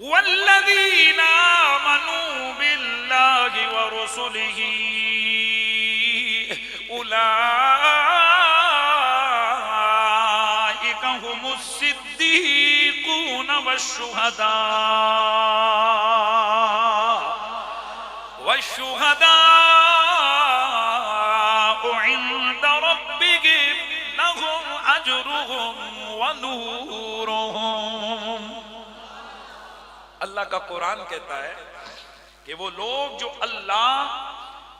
वल्लज़ीना आमनू बिल्लाहि व रुसुलिही उलाइका हुमुस सिद्दीक़ून वश्शुहदा इंद रब्बिहिम लहुम अजरुहुम व नूरुहुम। अल्लाह का कुरान कहता है कि वो लोग जो अल्लाह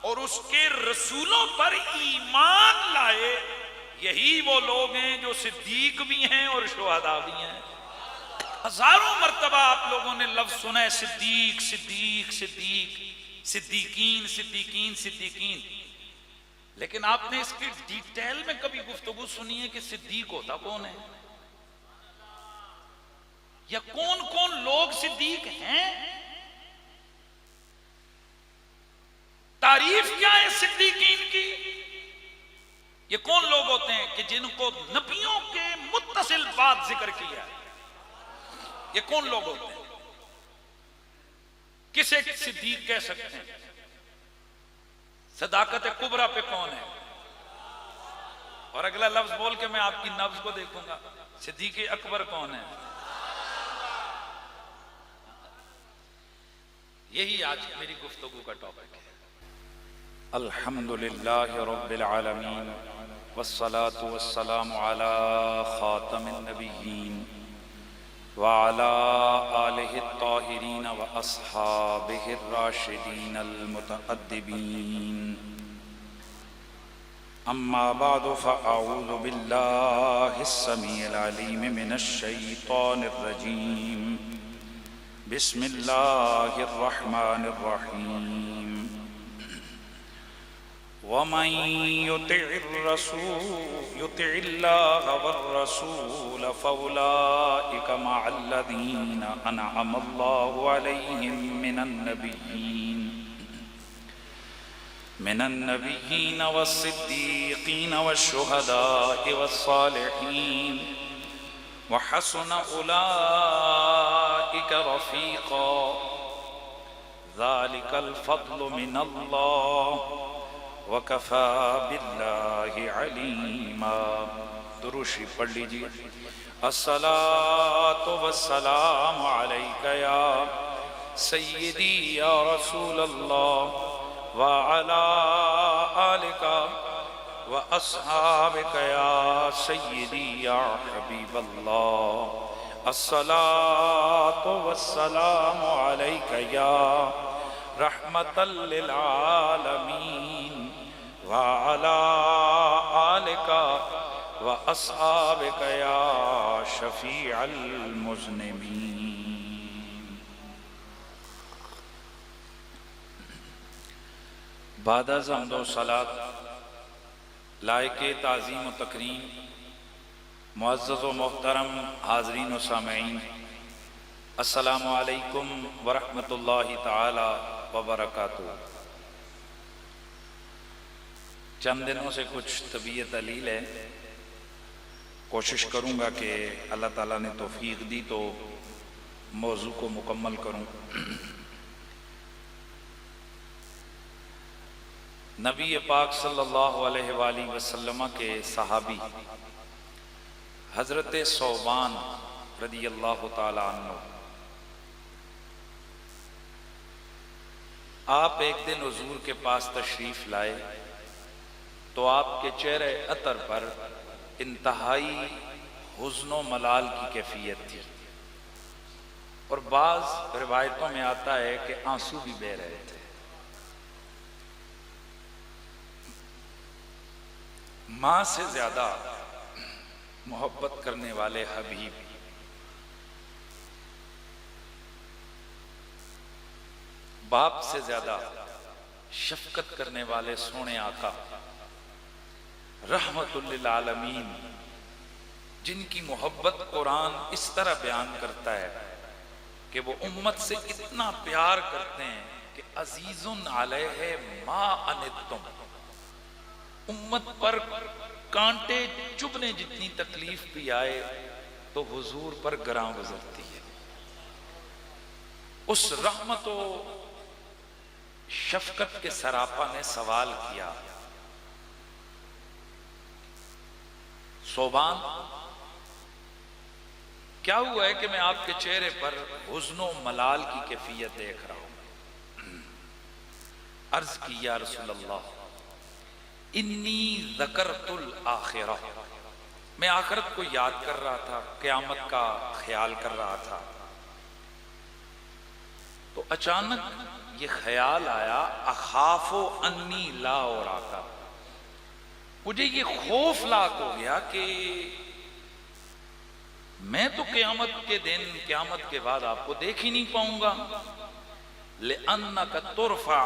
और उसके रसूलों पर ईमान लाए, यही वो लोग हैं जो सिद्दीक भी हैं और शुहदा भी हैं। हजारों मर्तबा आप लोगों ने लफ्ज सुना है सिद्दीक सिद्दीक सिद्दीक, सिद्दीकीन सिद्दीकीन सिद्दीकीन, लेकिन आपने इसकी डिटेल में कभी गुफ्तगू सुनी है कि सिद्दीक होता कौन है, या कौन कौन लोग सिद्दीक हैं? तारीफ क्या है सिद्दीकीन की? ये कौन लोग होते हैं कि जिनको नबियों के मुत्तसिल बात जिक्र किया है? ये कौन लोग होते हैं? किसे सिद्दीक कह सकते हैं? सदाकत कुबरा पे कौन है? और अगला लफ्ज बोल के मैं आपकी नब्ज को देखूंगा, सिद्दीक अकबर कौन है? यही आज मेरी गुफ्तगू का टॉपिक है। अल्हम्दुलिल्लाह रब्बिल आलमीन वस्सलातु वस्सलामु अला खातमिन नबिय्यीन व अला आलिहि त्ताहिरीन व अस्हाबिहि राशिदीन अल मुतअद्दिबीन। अम्मा बादु फ़अऊज़ु बिल्लाहिस समीइल अलीम मिनश शैतानिर रजीम। बिस्मिल्लाहिर रहमानिर रहीम। वमन युतिइल्लाह वर्रसूल फउलाइका मअल्लज़ीना अनअमल्लाहु अलैहिम मिनन नबिय्यीन वस्सिद्दीक़ीन वश्शुहदाኢ वस्सालिहीन व हसुन उलाइका रफ़ीक़ा। ज़ालिकल फ़ज़्लु मिनल्लाह व कफ़ा बिल्लाहि अलीमा। दुरूशी पढ़ लीजिए। अस्सलातु वस्सलामु अलैका या सय्यदी या रसूलल्लाह व अला आलिका व अस्हाबिका या सय्यदी या हबीबल्लाह। अस्सलातु वस्सलामु अलैका या रहमतल लिल आलमीन व अला आलिका व अस्हाबिका या शफीअल मुज़निबीन। बाद अज़ हम्द व सलात लायके ताज़ीम व तकरीम मुअज़्ज़ज़ व मोहतरम हाज़रीन व सामईन, अस्सलामु अलैकुम व रहमतुल्लाहि ताला व बरकातुहू। चंद दिनों से कुछ तबीयत अलील है, कोशिश करूँगा कि अल्लाह ताला ने तौफीक दी तो मौजू को मुकम्मल करूँ। नबी पाक सल्लल्लाहु अलैहि वसल्लम के सहाबी हज़रत सौबान रदियल्लाहु ताला अन्हु, आप एक दिन हुजूर के पास तशरीफ लाए तो आपके चेहरे अतर पर इंतहाई हुज़्न मलाल की कैफियत थी, और बाज़ रिवायतों में आता है कि आंसू भी बह रहे थे। माँ से ज्यादा मोहब्बत करने वाले हबीब, बाप से ज्यादा शफकत करने वाले सोने आका रहमतुल लिल आलमीन, जिनकी मोहब्बत कुरान इस तरह बयान करता है कि वो उम्मत से इतना प्यार करते हैं कि अजीजुन अलैहि मा अनित्तुम, उम्मत पर कांटे चुभने जितनी तकलीफ भी आए तो हुजूर पर गरां गुजरती है। उस रहमत व शफकत के सरापा ने सवाल किया, सोबान क्या हुआ है कि मैं आपके चेहरे पर हुज़्नो मलाल की कैफियत देख रहा हूं। अर्ज की, या रसूल अल्लाह, इन्नी ज़करतुल आखिरा, मैं आखिरत को याद कर रहा था, क़यामत का ख्याल कर रहा था। तो अचानक ये ख्याल आया, अखाफो अन्नी ला और आका, मुझे ये खौफनाक हो गया कि मैं तो क़यामत के दिन, क़यामत के बाद आपको देख ही नहीं पाऊंगा। ले अन्नका तुरफा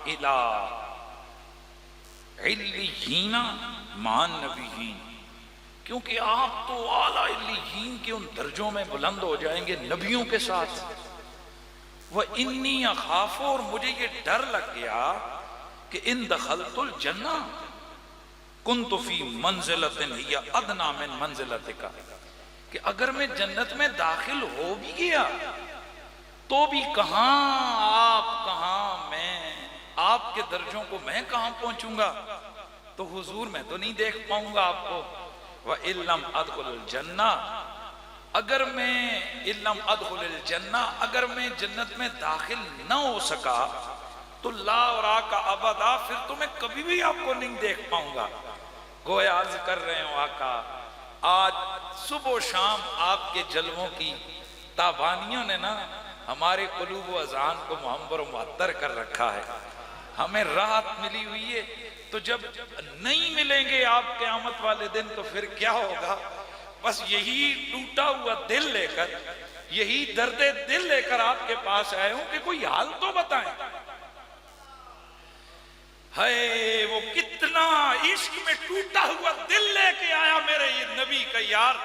इला इल्लियीना मान नबीयीन, क्योंकि आप तो आला इल्लियीन के उन दर्जों में बुलंद हो जाएंगे नबियों के साथ। वह इन्नी अखाफो, और मुझे ये डर लग गया कि इन दखलतुल जन्ना कुन्तु फी मंजिलतिन हिया अदना मिन मंजिलतिका, कि अगर मैं जन्नत में दाखिल हो भी गया तो भी कहां आप, कहां मैं, आपके दर्जों को मैं कहां पहुंचूंगा। तो हुजूर मैं तो नहीं देख पाऊंगा आपको। व इल्लम अदखुलुल जन्ना, अगर मैं इल्लम अदखुलुल जन्ना, अगर मैं जन्नत में दाखिल न हो सका तो ला और आका अबदा, फिर तो मैं कभी भी आपको नहीं देख पाऊंगा। गोया अर्ज कर रहे हो आका, आज सुबह शाम आपके जलवों की ताबानियों ने ना हमारे कुलूब व अज़ान को मुहम्बर व मुअत्तर कर रखा है। हमें राहत मिली हुई है, तो जब नहीं मिलेंगे आप क़यामत वाले दिन तो फिर क्या होगा। बस यही टूटा हुआ दिल लेकर, यही दर्द दिल लेकर आपके पास आए हूं कि कोई हाल तो बताएं। है वो कितना इश्क में टूटा हुआ दिल लेके आया मेरे ये नबी का यार,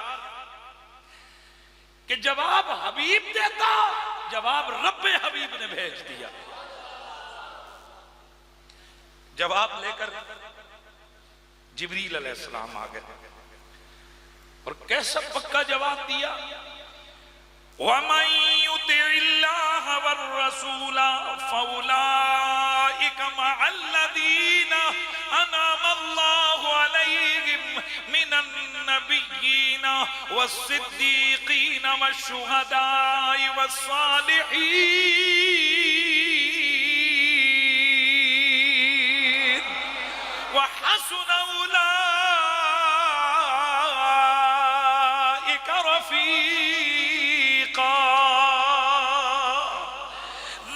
कि जवाब हबीब देता, जवाब रब्बे हबीब ने भेज दिया। जवाब लेकर जिब्रील अलैहिस्सलाम आ गए और कैसा पक्का जवाब दिया, वमन युतिइल्लाह वर रसूला फउलाइका मअल्लज़ीना अनअमल्लाहु अलैहिम मिनन नबिय्यीना वस्सिद्दीक़ीना वश्शुहदाई वस्सालिहीन व हसुन उलाइका रफ़ीक़ा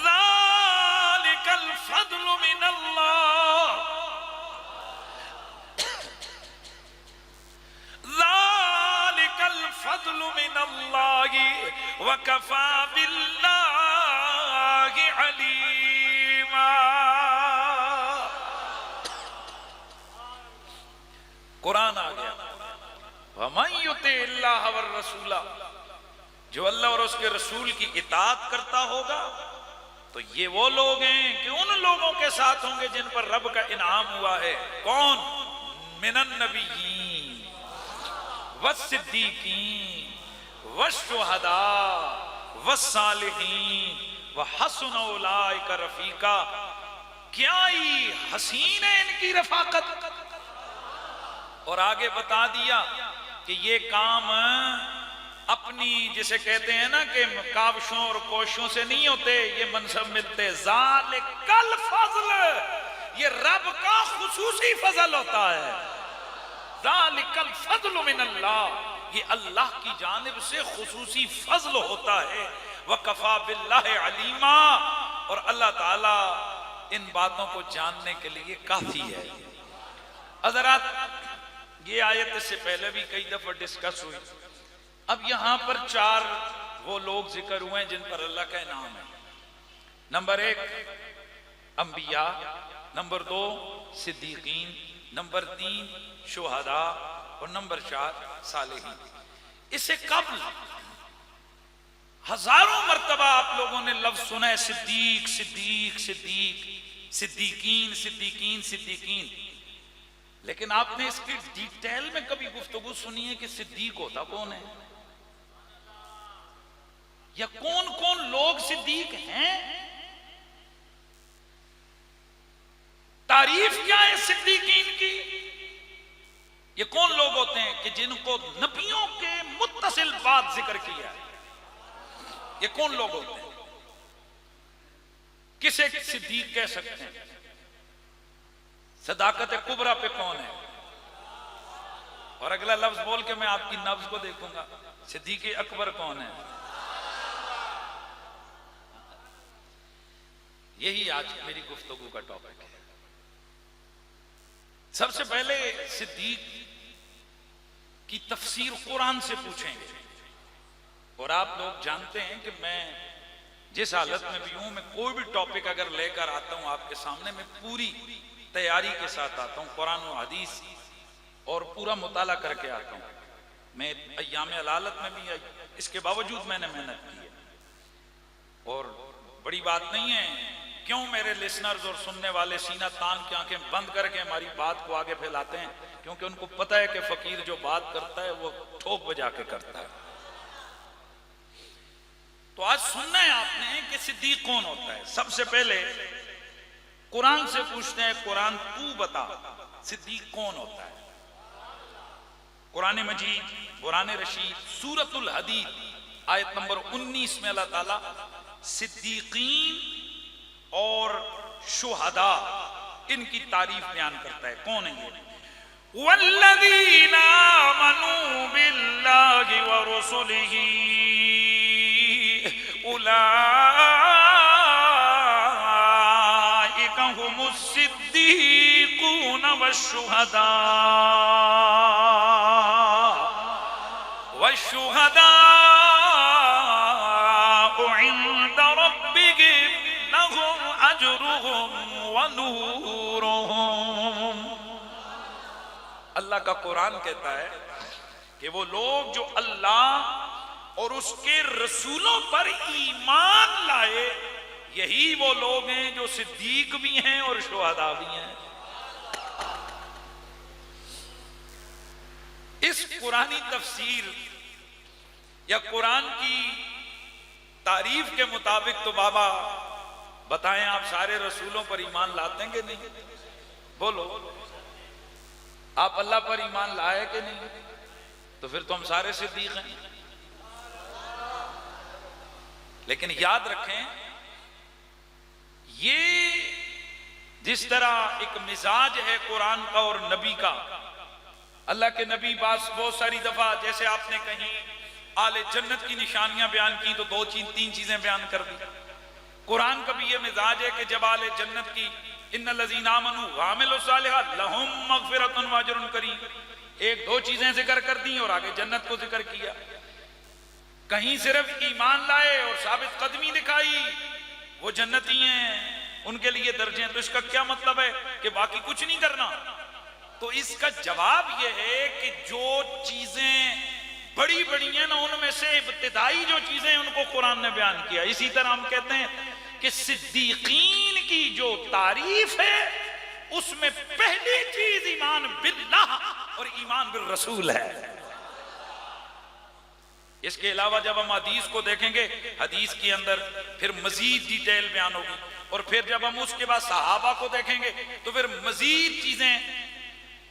ज़ालिकल फ़ज़्लु मिनल्लाह ज़ालिकल फ़ज़्लु मिनल्लाहि व कफ़ा बिल्लाहि अलीमा। कुरान आ गया, वमन युतिइल्लाह वर रसूला, जो अल्लाह और उसके रसूल की इताअत करता होगा तो ये वो लोग हैं कि उन लोगों के साथ होंगे जिन पर रब का इनाम हुआ है। कौन? मिनन नबिय्यीन वस्सिद्दीक़ीन वश्शुहदा वस्सालिहीन व हसुन उलाइका रफ़ीक़ा। क्या ही हसीन है इनकी रफ़ाकत। और आगे बता दिया कि ये काम अपनी, जिसे कहते हैं ना कि काविशों और कोशिशों से नहीं होते ये मनसब मिलते। ज़ालिकल फ़ज़्ल, ये रब का खुसूसी फजल होता है। ज़ालिकल फ़ज़्लु मिनल्लाह, ये अल्लाह की जानिब से खुसूसी फजल होता है। व कफ़ा बिल्लाहि अलीमा, और अल्लाह ताला इन बातों को जानने के लिए काफी है। हज़रात, ये आयत इससे पहले भी कई दफा डिस्कस हुई। अब यहां पर चार वो लोग जिक्र हुए हैं जिन पर अल्लाह का इनाम है। नंबर एक अंबिया, नंबर दो सिद्दीकीन, नंबर तीन शुहदा और नंबर चार सालेहीन। इससे कबल हजारों मर्तबा आप लोगों ने लफ्ज सुना है सिद्दीक सिद्दीक सिद्दीक, सिद्दीकीन सिद्दीकीन सिद्दीकीन, लेकिन आपने इसकी डिटेल में कभी गुफ्तगू सुनी है कि सिद्दीक होता कौन है, या कौन कौन लोग सिद्दीक हैं तारीफ क्या है सिद्दीकीन की? ये कौन लोग होते हैं कि जिनको नबियों के मुत्तसिल बात जिक्र किया है? ये कौन लोग होते हैं? किसे सिद्दीक कह सकते हैं? सदाकत कुबरा पे कौन है? और अगला लफ्ज बोल के मैं आपकी नब्ज को देखूंगा, सिद्दीक अकबर कौन है? यही आज मेरी गुफ्तगू का टॉपिक है। सबसे पहले सिद्दीक की तफसीर कुरान से पूछेंगे। और आप लोग जानते हैं कि मैं जिस हालत में भी हूं, मैं कोई भी टॉपिक अगर लेकर आता हूं आपके सामने, मैं पूरी तैयारी के साथ आता हूं, कुरान और हदीस और पूरा मुताला करके आता हूं। मैं अय्याम अलालत में भी इसके बावजूद मैंने मेहनत की है। और बड़ी बात नहीं है, क्यों मेरे लिसनर्स और सुनने वाले सीना तान के आंखें बंद करके हमारी बात को आगे फैलाते हैं? क्योंकि उनको पता है कि फकीर जो बात करता है वो ठोक बजा के करता है। तो आज सुनना है आपने कि सिद्दीक कौन होता है। सबसे पहले कुरान से पूछते हैं, कुरान तू बता सिद्दीक कौन होता है? कुरान मजीद, कुरान रशीद, सूरतुल हदीद आयत नंबर 19 में अल्लाह ताला सिद्दीकीन और शुहदा इनकी तारीफ बयान करता है। कौन है ये? वल्लज़ीना आमनू बिल्लाहि व रुसुलिही उलाइका हुमुस सिद्दीकून वश्शुहदा इंद रब्बिहिम लहुम अजरुहुम व नूरुहुम। अल्लाह का कुरान कहता है कि वो लोग जो अल्लाह और उसके रसूलों पर ईमान लाए, यही वो लोग हैं जो सिद्दीक भी हैं और शुहदा भी हैं। इस कुरानी तफसीर या कुरान की तारीफ के मुताबिक तो बाबा बताएं, आप सारे रसूलों पर ईमान लाते हैं कि नहीं? बोलो, आप अल्लाह पर ईमान लाए कि नहीं? तो फिर तो हम सारे सिद्दीक हैं। लेकिन याद रखें, ये जिस तरह एक मिजाज है कुरान का और नबी का, अल्लाह के नबी पास बहुत सारी दफा, जैसे आपने कहीं आले जन्नत की निशानियां बयान की तो दो तीन चीजें बयान कर दी। कुरान का भी ये मिजाज है कि जब आले जन्नत की इन्नल लज़ीना आमनू व अमिलुस सालिहात लहुम मग़फ़िरतुन व अजरुन करीम, एक दो चीजें जिक्र कर दी और आगे जन्नत को जिक्र किया। कहीं सिर्फ ईमान लाए और साबित कदमी दिखाई, वो जन्नती हैं, उनके लिए दर्जे हैं। तो इसका क्या मतलब है कि बाकी कुछ नहीं करना? तो इसका जवाब यह है कि जो चीजें बड़ी बड़ी हैं ना, उनमें से इब्तिदाई जो चीजें उनको कुरान ने बयान किया। इसी तरह हम कहते हैं कि सिद्दीकीन की जो तारीफ है उसमें पहली चीज ईमान बिल्लाह और ईमान बिल रसूल है। इसके अलावा जब हम हदीस को देखेंगे, हदीस के अंदर फिर मजीद डिटेल बयान होगी। और फिर जब हम उसके बाद सहाबा को देखेंगे तो फिर मजीद चीजें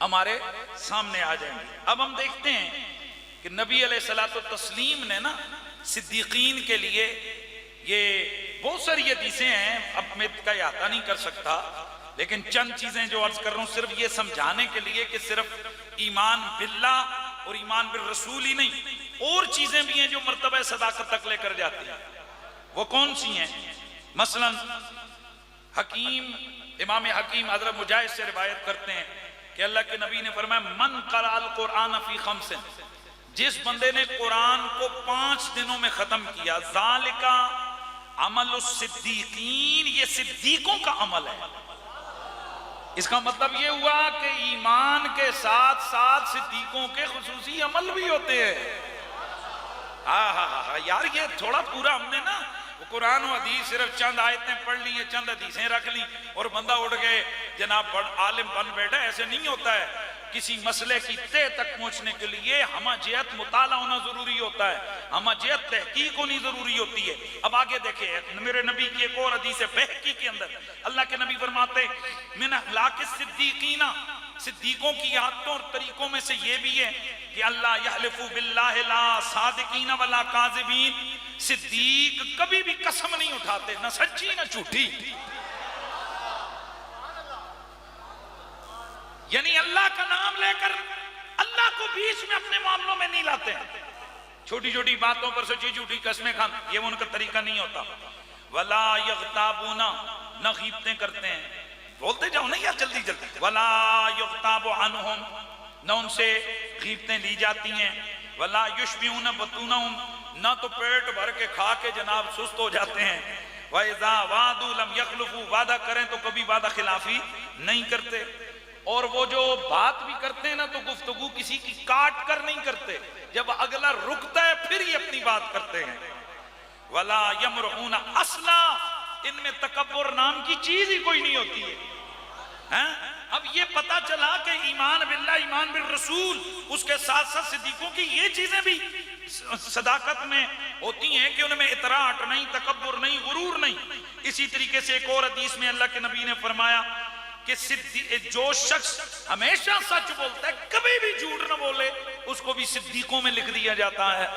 हमारे सामने आ जाएंगी। अब हम देखते हैं कि नबी अलैहिस्सलातु तस्लीम ने ना सिद्दीकीन के लिए ये बहुत सारी हदीसें हैं, अब मैं इसका अहाता नहीं कर सकता, लेकिन चंद चीजें जो अर्ज कर रहा हूं सिर्फ ये समझाने के लिए कि सिर्फ ईमान बिल्लाह और ईमान बिल रसूल ही नहीं, और चीजें भी हैं जो मर्तबा सदाकत तक लेकर जाती हैं। वो कौन सी हैं? मसलन हकीम, इमाम हकीम हजरत मुजाहिद से रिवायत करते हैं कि अल्लाह के नबी ने फरमाया, मन क़राअल कुरान फी खम्सिन, जिस बंदे ने कुरान को 5 दिनों में खत्म किया, ज़ालिका अमलुस सिद्दीकीन, ये सिद्दीकों का अमल है। इसका मतलब ये हुआ कि ईमान के साथ साथ सिद्दीकों के खुसूसी अमल भी होते हैं। यार ये थोड़ा पूरा हमने ना कुरान और हदीस सिर्फ चंद आयतें पढ़ ली, चंद हदीसें रख ली और बंदा उठ गए जनाब आलिम बन बैठा, ऐसे नहीं होता है। किसी मसले की तह तक पहुंचने के लिए हमजियत मुताला होना जरूरी होता है, हमजियत तहकीक होनी जरूरी होती है। अब आगे देखें, मेरे नबी की एक और हदीस है बहकी के अंदर अल्लाह के नबी फरमाते मिन अखलाक सिद्दीकीना, सिद्दीकों की आदतों और तरीकों में से ये भी है कि अल्लाह यहलिफु बिल्लाहि ला सादिकीना वला काज़िबीन, सिद्दीक कभी भी कसम नहीं उठाते, ना सच्ची ना झूठी। यानी अल्लाह का नाम लेकर अल्लाह को बीच में अपने मामलों में नहीं लाते हैं, छोटी छोटी बातों पर सच्ची झूठी कस्में खान, ये उनका तरीका नहीं होता। वला यग़ताबूना, न गीबतें करते हैं, बोलते जाओ ना यार जल्दी जल्दी। वला युग़ताबु अन्हुम, न उनसे गीबतें ली जाती हैं। वला युशबिऊना बतूनहुम, न तो पेट भर के खा के जनाब सुस्त हो जाते हैं। व इज़ा वादू लम यखलुफू, वादा करें तो कभी वादा खिलाफी नहीं करते। और वो जो बात भी करते हैं ना तो गुफ्तगू किसी की काट कर नहीं करते, जब अगला रुकता है फिर ही अपनी बात करते हैं। वला यमरुना असला, इनमें तकब्बुर नाम की चीज ही कोई नहीं होती है, हैं? अब ये पता चला कि ईमान बिल्लाह, ईमान बिल रसूल, उसके साथ साथ सिद्दीकों की ये चीजें भी सदाकत में होती हैं कि उनमें इतराट नहीं, तकब्बुर नहीं, गुरूर नहीं। इसी तरीके से एक और हदीस में अल्लाह के नबी ने फरमाया कि जो शख्स हमेशा सच बोलता है, कभी भी झूठ न बोले, उसको भी सिद्दीकों में लिख दिया जाता है।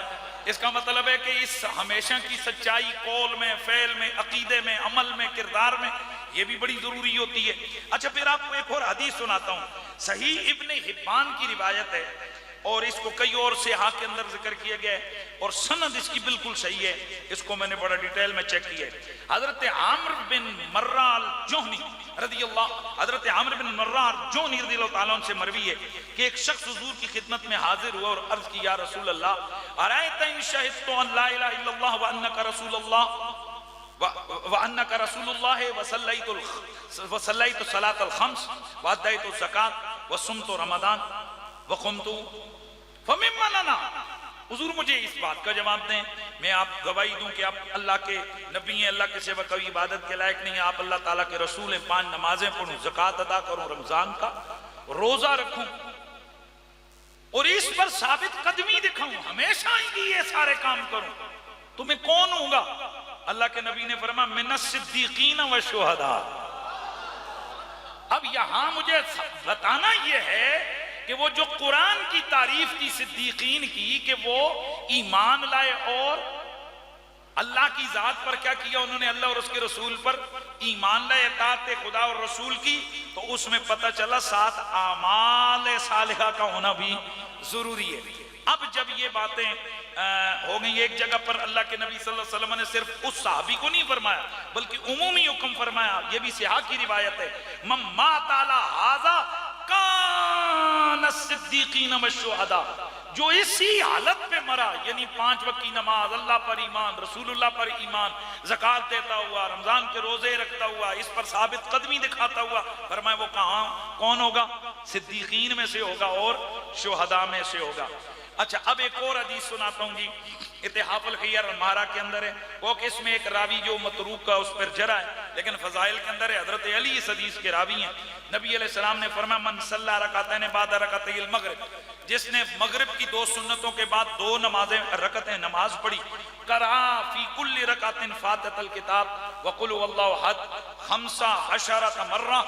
इसका मतलब है कि इस हमेशा की सच्चाई कौल में, फेल में, अकीदे में, अमल में, किरदार में, ये भी बड़ी जरूरी होती है। अच्छा, फिर आपको एक और हदीस सुनाता हूँ, सही इब्ने हिब्बान की रिवायत है और इसको कई और सिहा के अंदर जिक्र किया गया है और सनद इसकी बिल्कुल सही है, इसको मैंने बड़ा डिटेल में चेक किया है। हजरत आमिर बिन मर्रा अल-जुहनी रज़ियल्लाहु, हजरत आमिर बिन मर्रा अल-जुहनी रज़ियल्लाहु ताला अन्हु से मरवी है कि एक शख्स हुजूर की खिदमत में हाजिर हुआ और अर्ज की, या रसूल अल्लाह, अरायता इन शहिदतु अन ला इलाहा इल्लल्लाह व अन्नका रसूलुल्लाह व अन्नका रसूलुल्लाह व सल्लैतु सलातल खम्स व अद्दैतु ज़कात व सुमतु रमज़ान व क़ुमतु फमिम्मा लना। हुजूर मुझे इस बात का जवाब दें, मैं आप गवाही दूं कि आप अल्लाह के नबी हैं, अल्लाह के सिवा कोई इबादत के लायक नहीं है, आप अल्लाह ताला के रसूल हैं, 5 नमाजें पढ़ूं, ज़कात अदा करूं, रमजान का रोजा रखूं और इस पर साबित कदमी दिखाऊं, हमेशा ही ये सारे काम करूं, तो मैं कौन हूंगा? अल्लाह के नबी ने फरमाया मिनस सिद्दीकीन व शुहदा। अब यहां मुझे बताना यह है कि वो जो कुरान की तारीफ की सिद्दीकीन की कि वो ईमान लाए और अल्लाह की जात पर क्या किया उन्होंने, अल्लाह और उसके रसूल पर ईमान लाए, इताअत खुदा और रसूल की, तो उसमें पता चला साथ आमाल सालिहा का होना भी जरूरी है। अब जब ये बातें हो गई, एक जगह पर अल्लाह के नबी सल्लल्लाहु अलैहि वसल्लम ने सिर्फ उस सहाबी को नहीं फरमाया बल्कि उमूमी हुक्म फरमाया, ये भी सिहा की रिवायत है, मम्मा ताला हाजा कान सिद्दीकीन व शुहदा, जो इसी हालत में मरा, यानी 5 वक्त की नमाज, अल्लाह पर ईमान, रसूलुल्लाह पर ईमान, ज़कात देता हुआ, रमजान के रोजे रखता हुआ, इस पर साबित कदमी दिखाता हुआ, फरमाया वो कहाँ कौन होगा? सिद्दीकीन में से होगा और शुहदा में से होगा। अच्छा, अब एक और हदीस सुनाता हूँ जी, इतिहाफुल खियर मारा के अंदर है, वो कि इसमें एक रावी जो मतरूक का उस पर जरा है, लेकिन फजाइल के अंदर है, हजरत अली इस हदीस के रावी हैं। नबी अलैहिस्सलाम ने फरमाया मन सल्ला रकातैन बाद रकातैल मगरिब, जिसने मगरिब की 2 सुन्नतों के बाद 2 रकअतें नमाज पढ़ी, करा फी कुल्ली रकातिन फातिहतल किताब व कुल हुवल्लाहु अहद 15 मर्रा,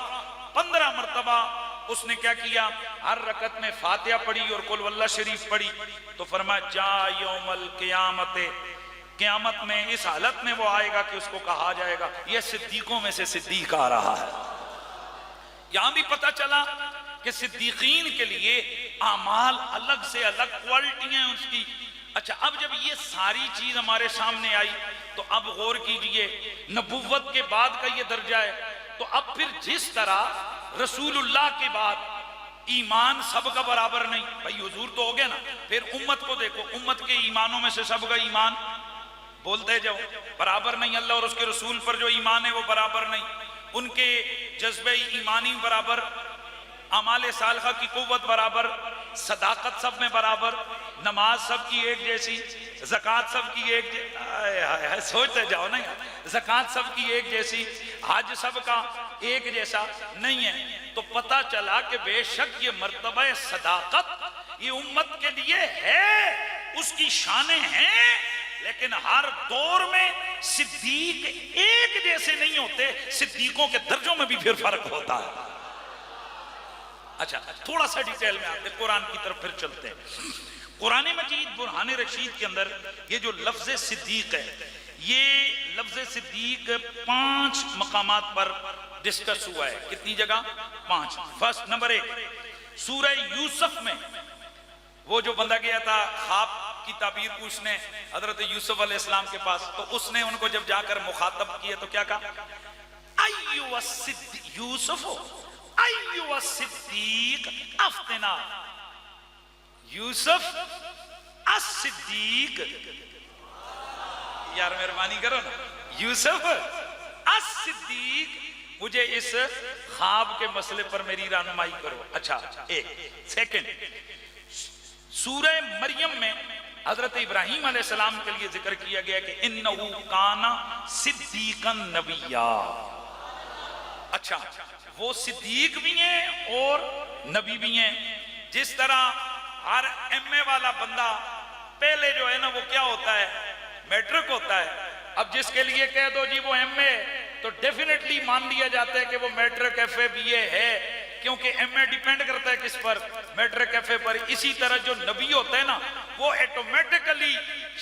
15 मरतबा उसने क्या किया, हर रकत में फातिहा पढ़ी और कुल वल्लाह शरीफ पढ़ी, तो फरमाया जा यौमल क़ियामत, क़यामत में इस हालत में वो आएगा कि उसको कहा जाएगा ये सिद्दीकों में से सिद्दीक आ रहा है। यहां भी पता चला कि सिद्दीकीन के लिए आमाल अलग से अलग क्वालिटियां उसकी। अच्छा, अब जब ये सारी चीज हमारे सामने आई तो अब गौर कीजिए, नबुव्वत के बाद का ये दर्जा है, तो अब फिर जिस तरह रसूलुल्लाह के बाद ईमान सबका बराबर नहीं, भाई हुजूर तो हो गया ना, फिर उम्मत को देखो, उम्मत के ईमानों में से सबका ईमान बोलते जाओ बराबर नहीं, अल्लाह और उसके रसूल पर जो ईमान है वो बराबर नहीं, उनके जज्बे ईमानी बराबर अमाले सालहा की कुव्वत बराबर, सदाकत सब में बराबर, नमाज सबकी एक जैसी, ज़कात सबकी एक सोचते जाओ ना, ज़कात सबकी एक जैसी, हज सबका एक जैसा नहीं है। तो पता चला कि बेशक ये मर्तबा सदाकत ये उम्मत के लिए है, उसकी शानें हैं, लेकिन हर दौर में सिद्दीक एक जैसे नहीं होते, सिद्दीकों के दर्जों में भी फिर फर्क होता है। अच्छा, थोड़ा सा डिटेल में आते, कुरान की तरफ फिर चलते हैं। कुरान मजीद बुरहान रशीद के अंदर ये जो लफ्ज सिद्दीक है, ये लफ्ज सिद्दीक 5 मकामात पर डिस्कस हुआ है। कितनी जगह? 5। फर्स्ट नंबर 1 सूरह यूसुफ में, वो जो बंदा गया था ख्वाब की ताबीर पूछने हजरत यूसुफ अलैहिस्सलाम के पास, तो उसने उनको जब जाकर मुखातब किया तो क्या कहा? अय्युहा सिद्दीक यूसुफ, अय्युहा सिद्दीक अफ्तना, यूसुफ अस-सिद्दीक, यार मेहरबानी करो ना, यूसुफ अस-सिद्दीक, मुझे इस ख्वाब के मसले पर मेरी रहनुमाई करो। अच्छा, एक सेकंड, सूरह मरियम में हजरत इब्राहीम अलैहिस्सलाम के लिए जिक्र किया गया कि इन्नहु काना सिद्दीकन नबिय्या। अच्छा, वो सिद्दीक भी हैं और नबी भी हैं। जिस तरह हर एमए वाला बंदा पहले जो है ना वो क्या होता है? मैट्रिक होता है। अब जिसके लिए कह दो जी वो एमए, तो डेफिनेटली मान लिया जाता है कि वो मैट्रिक एफए बीए है, क्योंकि एमए डिपेंड करता है किस पर? मैट्रिक एफए पर। इसी तरह जो नबी होता है ना, वो ऑटोमेटिकली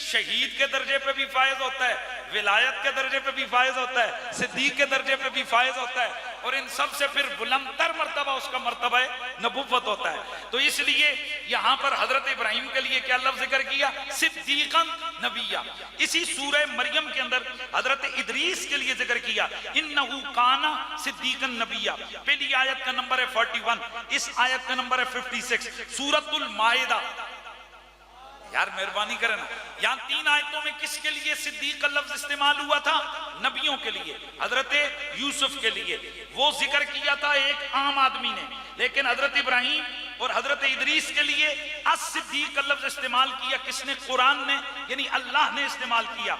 शहीद के दर्जे पे भी फायज होता है, विलायत के दर्जे पे भी फायज होता है, सिद्दीक के दर्जे पे भी फायज होता है, और इन सब से फिर बुलंदतर मर्तबा उसका मर्तबा नबुव्वत होता है। तो इसलिए यहाँ पर हजरत इब्राहिम के लिए क्या लफ्ज जिक्र किया? सिद्दीकन नबिया। इसी सूरह मरियम के अंदर हजरत इदरीस के लिए जिक्र किया, इन्नहु काना सिद्दीकन नबिया। पहली आयत का नंबर है 41, इस आयत का नंबर है 56, सूरतुल माइदा। यार मेहरबानी करें ना, यहाँ 3 आयतों में किसके लिए सिद्दीक का लफ्ज इस्तेमाल हुआ था? नबियों के लिए, हजरत यूसुफ के लिए। वो जिक्र किया था एक आम आदमी ने, लेकिन हजरत इब्राहिम और हजरत इदरीस के लिए अस-सिद्दीक का लफ्ज इस्तेमाल किया किसने? कुरान ने, यानी अल्लाह ने इस्तेमाल किया।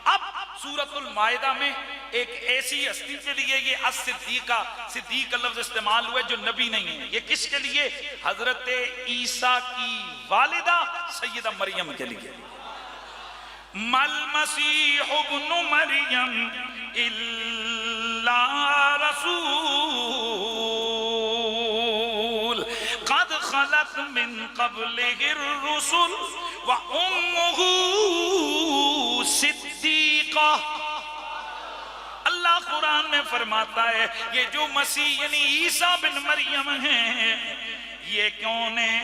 अब सूरतुल माइदा में एक ऐसी हस्ती के लिए ये अस-सिद्दीका, सिद्दीक का लफ्ज इस्तेमाल हुआ जो नबी नहीं है। ये किसके लिए? हजरत ईसा की वालिदा सैयदा मरियम के लिए। मल मसीह इब्नु मरियम इल्ला रसूल कद खलत मिन क़ब्लिहिर रुसुल व उम्मुहु सिद्दीका। अल्लाह कुरान में फरमाता है ये जो मसीह यानी ईसा बिन मरियम हैं, ये कौन है?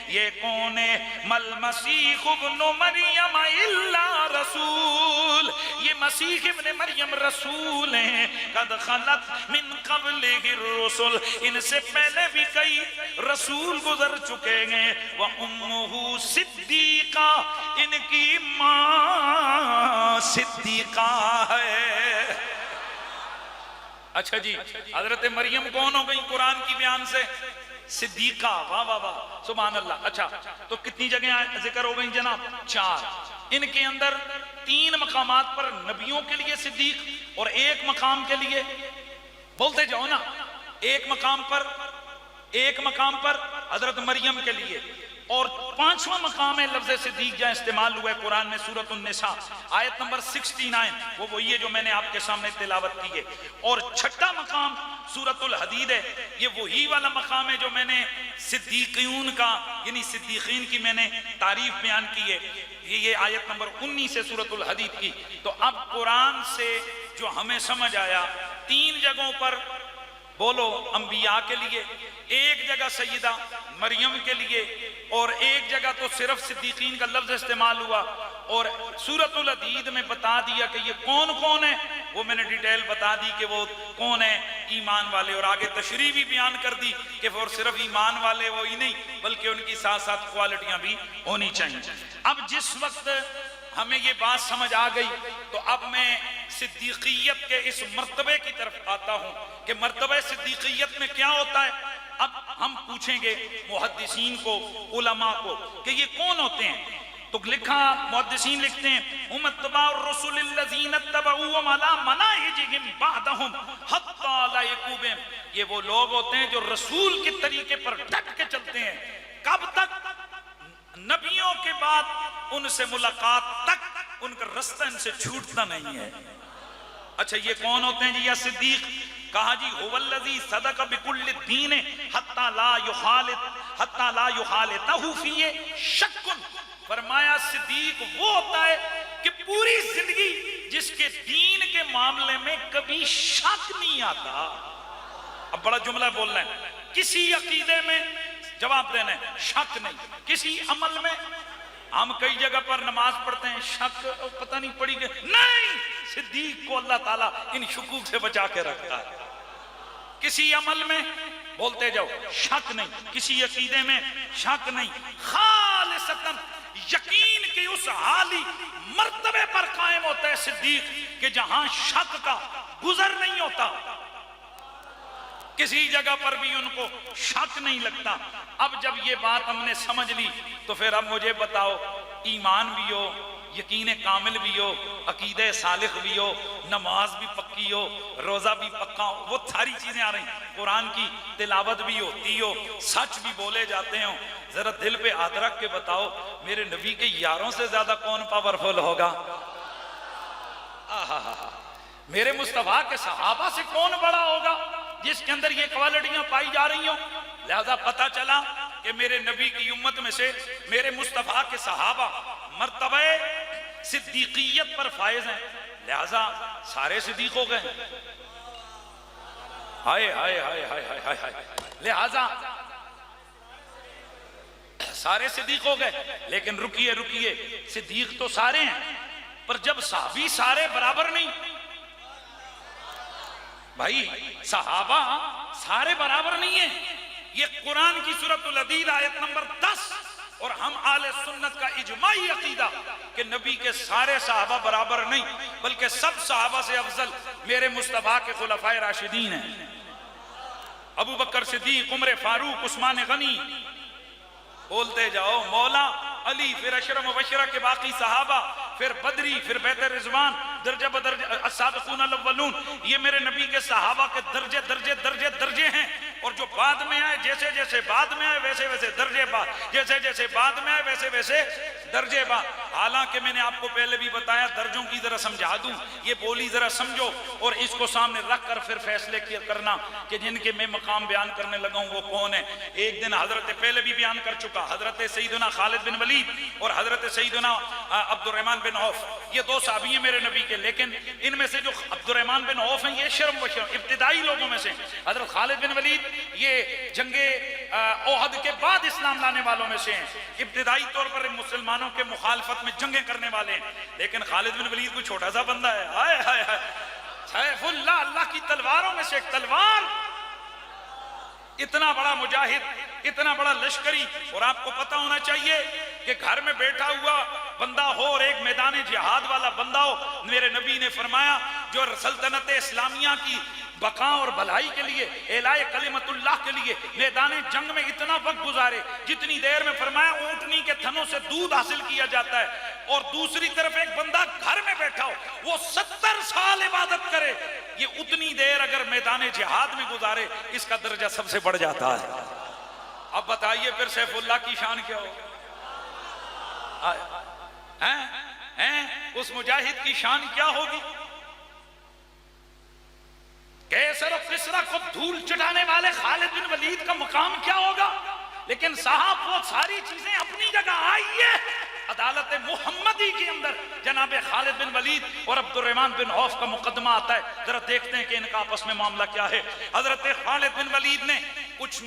ये कौन है? मल मसीह इब्नु मरियम इल्ला रसूल, ये मसीह इब्न मरियम रसूल हैं। कद खलत मिन क़ब्लिहिर रुसुल, इनसे पहले भी कई रसूल गुजर चुके हैं। व उम्मुहु सिद्दीका, इनकी माँ सिद्दीका है। अच्छा जी, हजरत मरियम कौन हो गई कुरान की बयान से? सिद्दीका। वाह वाह वाह, सुभान अल्लाह। अच्छा, तो कितनी जगह जिक्र हो गई जनाब? 4। इनके अंदर 3 मकामात पर नबियों के लिए सिद्दीक, और 1 मकाम के लिए, बोलते जाओ ना, 1 मकाम पर हजरत मरियम के लिए, और 5वां मकाम है लफ्ज़ सिद्दीक जहाँ इस्तेमाल हुआ है कुरान में सूरतुन निसा आयत नंबर 69, वो वही है जो मैंने आपके सामने तिलावत की है। और 6ठा मकाम सूरतुल हदीद है, ये वही वाला मकाम है जो मैंने सिद्दीकीन का यानी सिद्दीकीन की मैंने तारीफ बयान की है, ये आयत नंबर 19 है सूरतुल हदीद की। तो अब कुरान से जो हमें समझ आया, 3 जगहों पर बोलो अंबिया के लिए, 1 जगह सैयदा मरियम के लिए, और 1 जगह तो सिर्फ सिद्दीकीन का लफ्ज इस्तेमाल हुआ। और सूरतुल हदीद में बता दिया कि ये कौन कौन है, वो मैंने डिटेल बता दी कि वो कौन है, ईमान वाले। और आगे तशरीह भी बयान कर दी कि वो सिर्फ ईमान वाले वो ही नहीं, बल्कि उनकी साथ साथ क्वालिटियां भी होनी चाहिए। अब जिस वक्त हमें ये बात समझ आ गई, तो अब मैं सिद्दीकियत के इस मर्तबे की तरफ आता हूं कि मर्तबे सिद्दीकियत में क्या होता है। अब हम पूछेंगे मुहद्दिसीन को, उलमा को कि ये कौन होते हैं। तो लिखा, मुहद्दिसीन लिखते हैं, ये वो लोग होते हैं जो रसूल के तरीके पर डट के चलते हैं। कब तक? नबियों के बाद उनसे मुलाकात तक उनका रास्ता इनसे छूटता नहीं है। अच्छा, ये कौन होते हैं जी? या सिद्दीक कहा जी, हुवल्लज़ी सदक़ बिकुल्लि दीन हत्ता ला युखालितहु फीहि शक्कुन। फरमाया सिद्दीक वो होता है कि पूरी जिंदगी जिसके दीन के मामले में कभी शक नहीं आता। अब बड़ा जुमला बोलना है, किसी अकीदे में जवाब देना है शक नहीं, किसी अमल में हम कई जगह पर नमाज पढ़ते हैं शक पता नहीं पड़ी गई, नहीं, सिद्दीक को अल्लाह ताला इन शुकूक से बचा के रखता है। किसी अमल में बोलते जाओ शक नहीं, किसी अकीदे में शक नहीं, खालिसतन यकीन के उस हाली मर्तबे पर कायम होता है सिद्दीक कि जहां शक का गुजर नहीं होता, किसी जगह पर भी उनको शक नहीं लगता। अब जब ये बात हमने समझ ली तो फिर अब मुझे बताओ, ईमान भी हो, यकीन कामिल भी हो, अकीदे सालिक भी हो, नमाज भी पक्की हो, रोजा भी पक्का हो, वो सारी चीजें आ रही, कुरान की तिलावत भी होती हो, सच भी बोले जाते हो, जरा दिल पे हाथ रख के बताओ मेरे नबी के यारों से ज्यादा कौन पावरफुल होगा? मेरे मुस्तफा के सहाबा से कौन बड़ा होगा जिसके अंदर ये क्वालिटियां पाई जा रही हो? लिहाजा पता चला कि मेरे नबी की उम्मत में से मेरे मुस्तफा के सहाबा मर्तबे सिद्दीकियत पर फायज हैं, लिहाजा सारे सिद्दीक हो गए। हाय हाय हाय हाय हाय हाय, लिहाजा सारे सिद्दीक हो गए। लेकिन रुकिए रुकिए, सिद्दीक तो सारे हैं, पर जब सहाबी सारे बराबर नहीं भाई, सहाबा सारे बराबर नहीं है। ये कुरान की सूरतुल हदीद आयत नंबर 10 और हम आले सुन्नत का इजमाई अकीदा कि नबी के सारे सहाबा बराबर नहीं, बल्कि सब सहाबा से अफजल मेरे मुस्तफा के खुलफाए राशिदीन हैं। अबू बकर सिद्दीक, उमर फारूक, उस्मान गनी, बोलते जाओ, मौला अली, फिर अशरा मुबशरा के बाकी सहाबा, फिर बदरी, फिर बेहतर रिजवान, दर्जा बदर्जा अस्साबिकून अल-अव्वलून, ये मेरे नबी के सहाबा के दर्जे दर्जे दर्जे दर्जे हैं। और जो बाद में आए, जैसे जैसे बाद में आए वैसे वैसे दर्जे बाद, जैसे जैसे बाद में आए वैसे वैसे दर्जे बाद। हालांकि मैंने आपको पहले भी बताया, दर्जों की जरा समझा दूं, ये बोली जरा समझो और इसको सामने रख कर फिर फैसले करना कि जिनके मैं मकाम बयान करने लगा हूं वो कौन है। एक दिन हजरत, पहले भी बयान कर चुका, हजरत सईदुना खालिद बिन वलीद और हजरत सईदुना अब्दुर्रहमान बिन औफ, ये दो साहबी हैं मेरे नबी के। लेकिन इनमें से जो अब्दुर्रहमान बिन औफ हैं ये शर्म व शर्म इब्तिदाई लोगों में से। हजरत खालिद बिन वलीद ये जंगे ओहद के बाद इस्लाम लाने वालों में से हैं, इब्तिदाई तौर पर मुसलमानों के मुखालफत में जंगे करने वाले हैं। लेकिन खालिद बिन वलीद कोई छोटा सा बंदा है, हाय हाय हाय, सैफुल्लाह, अल्लाह की तलवारों में से एक तलवार, इतना बड़ा मुजाहिद, इतना बड़ा लश्करी। और आपको पता होना चाहिए कि घर में बैठा हुआ बंदा हो और एक मैदान जिहाद वाला बंदा हो, मेरे नबी ने फरमाया जो सल्तनत इस्लामिया की बका और भलाई के लिए, एलाए कलिमतुल्लाह के लिए मैदान जंग में इतना वक्त गुजारे जितनी देर में फरमाया ऊंटनी के थनों से दूध हासिल किया जाता है, और दूसरी तरफ एक बंदा घर में बैठा हो वो 70 साल इबादत करे, ये उतनी देर अगर मैदान जिहाद में गुजारे, इसका दर्जा सबसे बढ़ जाता है। अब बताइए फिर सैफुल्लाह की शान क्या हो? उस मुजाहिद की शान क्या होगी? कैसर और किसरा को धूल चटाने वाले खालिद बिन वलीद का मुकाम क्या होगा? लेकिन साहब वो सारी चीजें अपनी जगह आई है। अदालत मुहम्मदी के अंदर जनाब खालिद बिन वलीद और अब्दुर्रहमान बिन औफ का मुकदमा आता है। जरा देखते हैं कि इनका आपस में मामला क्या है। हजरत खालिद बिन वलीद ने कुछ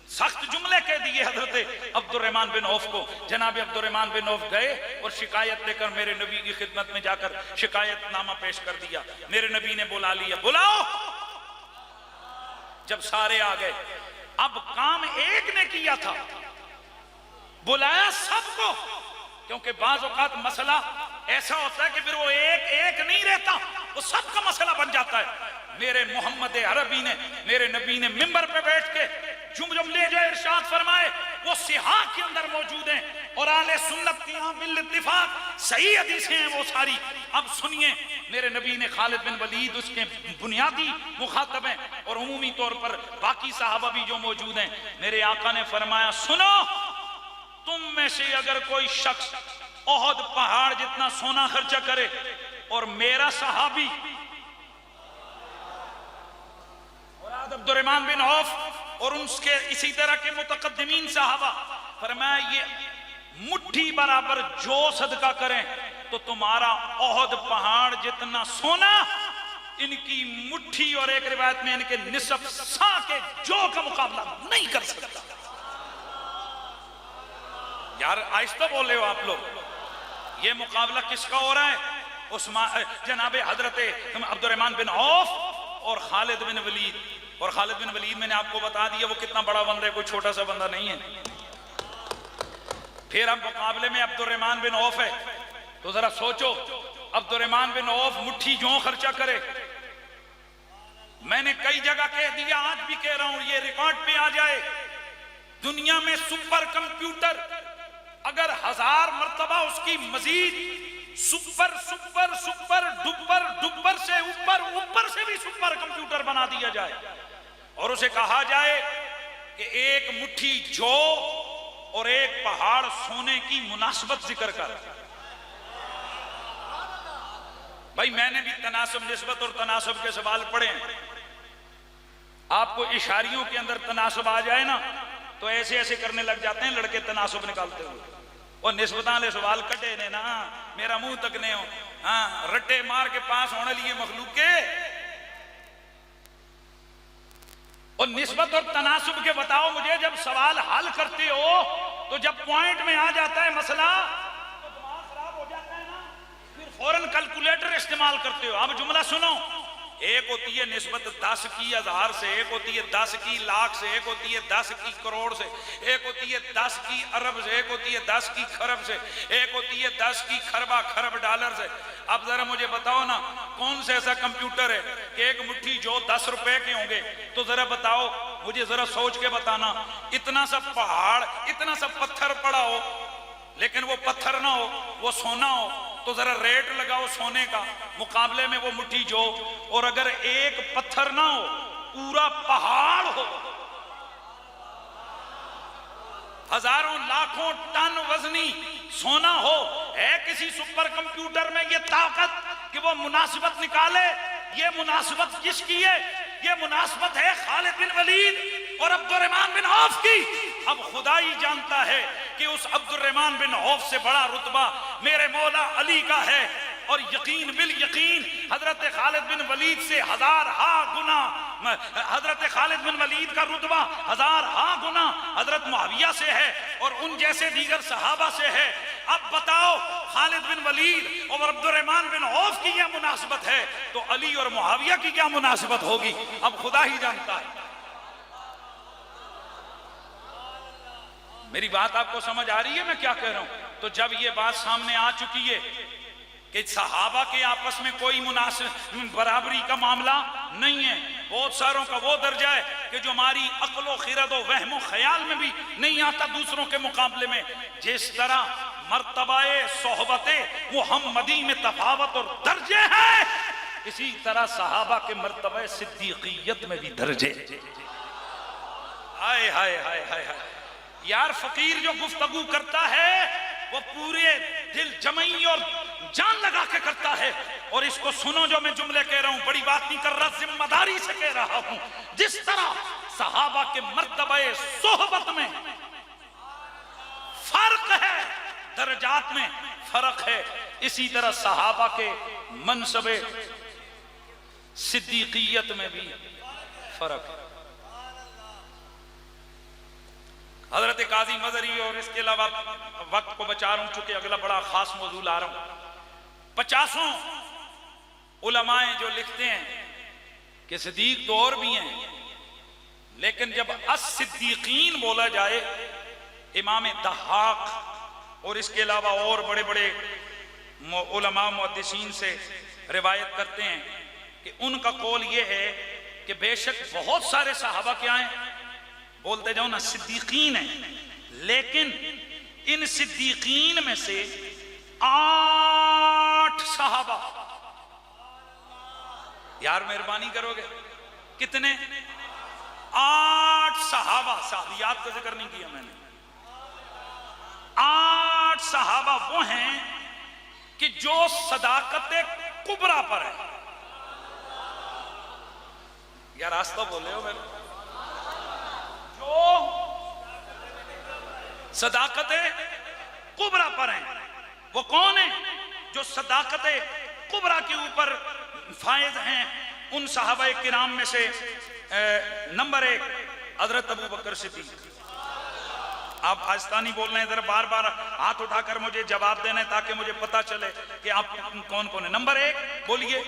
सख्त जुमले कह दिए हजरत अब्दुर्रहमान बिन औफ को। जनाब अब्दुर्रहमान बिन औफ गए और शिकायत लेकर मेरे नबी की खिदमत में जाकर शिकायतनामा पेश कर दिया। मेरे नबी ने बुला लिया, बुलाओ। जब सारे आ गए, अब काम एक ने किया था, बुलाया सबको, क्योंकि बाज़ औक़ात मसला ऐसा होता है कि फिर वो एक नहीं रहता, वो सबका मसला बन जाता है। मेरे मोहम्मद अरबी ने, मेरे नबी ने मिंबर पे बैठ के जुमले जो इरशाद फरमाए वो सिहा के अंदर मौजूद हैं और आले सुन्नत की यहाँ बिल इत्तिफाक सही हदीसें हैं वो सारी। अब सुनिए, मेरे नबी ने खालिद बिन वलीद उसके बुनियादी मुखातब हैं और उमूमी तौर पर बाकी सहाबा भी जो मौजूद हैं। मेरे आका ने फरमाया, सुनो, तुम में से अगर कोई शख्स ओहद पहाड़ जितना सोना खर्चा करे और मेरा सहाबी अब्दुर्रहमान बिन औफ और उसके इसी तरह के मुतकद्दिमीन सहाबा, फरमाया ये मुट्ठी बराबर जो सदका करें तो तुम्हारा ओहद पहाड़ जितना सोना इनकी मुट्ठी और एक रिवायत में इनके निसफ सा के जो का मुकाबला नहीं कर सकता। यार आहिस्ता बोले हो आप लोग, ये मुकाबला किसका हो रहा है? उस्मान जनाबे हजरत अब्दुर्रहमान बिन औफ और खालिद बिन वलीद। और खालिद बिन वलीद मैंने आपको बता दिया वो कितना बड़ा बंदा है, कोई छोटा सा बंदा नहीं है। फिर हम मुकाबले में अब्दुर्रहमान बिन औफ है, तो जरा सोचो, अब्दुर्रहमान बिन औफ मुट्ठी जो खर्चा करे। मैंने कई जगह कह दिया, आज भी कह रहा हूं, ये रिकॉर्ड पे आ जाए, दुनिया में सुपर कंप्यूटर अगर 1000 मर्तबा उसकी मजीद super super super duper duper से ऊपर ऊपर से भी सुपर कंप्यूटर बना दिया जाए और उसे कहा जाए कि एक मुट्ठी जौ और एक पहाड़ सोने की मुनासबत जिक्र कर। भाई मैंने भी तनासब निस्बत और तनासब के सवाल पढ़े हैं। आपको इशारियों के अंदर तनासब आ जाए ना तो ऐसे ऐसे करने लग जाते हैं लड़के तनासब निकालते हुए, और निस्बतां ले सवाल कटे ने ना मेरा मुंह तक ने हो, हाँ रट्टे मार के पास होने लिए मखलूक के। और निस्बत और तनासुब के बताओ मुझे, जब सवाल हल करते हो तो जब पॉइंट में आ जाता है मसला तो दिमाग खराब हो जाता है ना, फिर फौरन कैलकुलेटर इस्तेमाल करते हो। अब जुमला सुनो, एक होती है निस्बत 10 की 1000 से, एक होती है 10 की लाख से, एक होती है 10 की करोड़ से, एक होती है 10 की अरब से, एक होती है 10 की खरब से, एक होती है 10 की खरबा खरब डॉलर से। अब जरा मुझे बताओ ना, कौन सा ऐसा कंप्यूटर है कि एक मुट्ठी जो 10 रुपए के होंगे? तो जरा बताओ मुझे, जरा सोच के बताना। इतना सा पहाड़, इतना सा पत्थर पड़ा हो, लेकिन वो पत्थर ना हो, वो सोना हो, तो जरा रेट लगाओ सोने का मुकाबले में वो मुट्ठी जो। और अगर एक पत्थर ना हो, पूरा पहाड़ हो, हजारों लाखों टन वजनी सोना हो, है किसी सुपर कंप्यूटर में ये ताकत कि वो मुनासिबत निकाले? ये मुनासिबत किसकी है? ये मुनासिबत है खालिद बिन वलीद और अब्दुर्रहमान बिन औफ की। अब खुदा ही जानता है कि उस अब्दुर्रहमान बिन औफ से बड़ा रुतबा मेरे मौला अली का है, और यकीन बिल यकीन हजरत खालिद बिन वलीद से 1000 गुना, हजरत खालिद बिन वलीद का रुतबा 1000 गुना हजरत मुआविया से है और उन जैसे दीगर सहाबा से है। अब बताओ, खालिद बिन वलीद और अब्दुर्रहमान बिन औफ की यह मुनासिबत है तो अली और मुआविया की क्या मुनासिबत होगी? अब खुदा ही जानता है। मेरी बात आपको समझ आ रही है मैं क्या कह रहा हूं? तो जब ये बात सामने आ चुकी है कि सहाबा के आपस में कोई मुनासिब बराबरी का मामला नहीं है, बहुत सारों का वो दर्जा है कि जो हमारी अक्ल खिरद और वहमो ख्याल में भी नहीं आता दूसरों के मुकाबले में। जिस तरह मर्तबाए सोहबते मुहम्मदी में तफावत और दर्जे हैं, इसी तरह सहाबा के मर्तबाए सिद्दीकियत में भी दर्जे। हाय हाय हाय हाय हाय। यार फकीर जो गुफ्तगू करता है वो पूरे दिल जमई और जान लगा के करता है। और इसको सुनो जो मैं जुमले कह रहा हूं, बड़ी बात नहीं कर रहा, जिम्मेदारी से कह रहा हूं। जिस तरह सहाबा के मर्तबे सोहबत में फर्क है, दर्जात में फर्क है, इसी तरह सहाबा के मनसबे सिद्दीकियत में भी फर्क है। हजरत काजी मजरी, और इसके अलावा वक्त को बचा रहा हूं चूंकि अगला बड़ा खास मौजू ला रहा हूं, 50 उलमाए जो लिखते हैं कि सिद्दीक तो और भी हैं, लेकिन जब अस-सिद्दीकीन बोला जाए, इमाम दहाक और इसके अलावा और बड़े बड़े उलमा मुहद्दिसीन से रिवायत करते हैं कि उनका कौल ये है कि बेशक बहुत सारे सहाबा क्या हैं, बोलते जाओ ना, सिद्दीकीन हैं, लेकिन इन सिद्दीकीन में से 8 सहाबा, यार मेहरबानी करोगे, कितने? 8 सहाबा, साहबियात का जिक्र नहीं किया मैंने। 8 सहाबा वो हैं कि जो सदाकत कुबरा पर है। यार रास्ता बोले हो मेरे, जो सदाकत कुबरा पर है वो कौन है? जो सदाकत कुबरा के ऊपर फायद हैं उन सहाबा किराम में से नंबर 1 हजरत अबू बकर सिद्दीक। आप आस्तानी बोल रहे हैं, इधर बार बार हाथ उठाकर मुझे जवाब देना है ताकि मुझे पता चले कि आप कौन कौन है। नंबर 1 बोलिए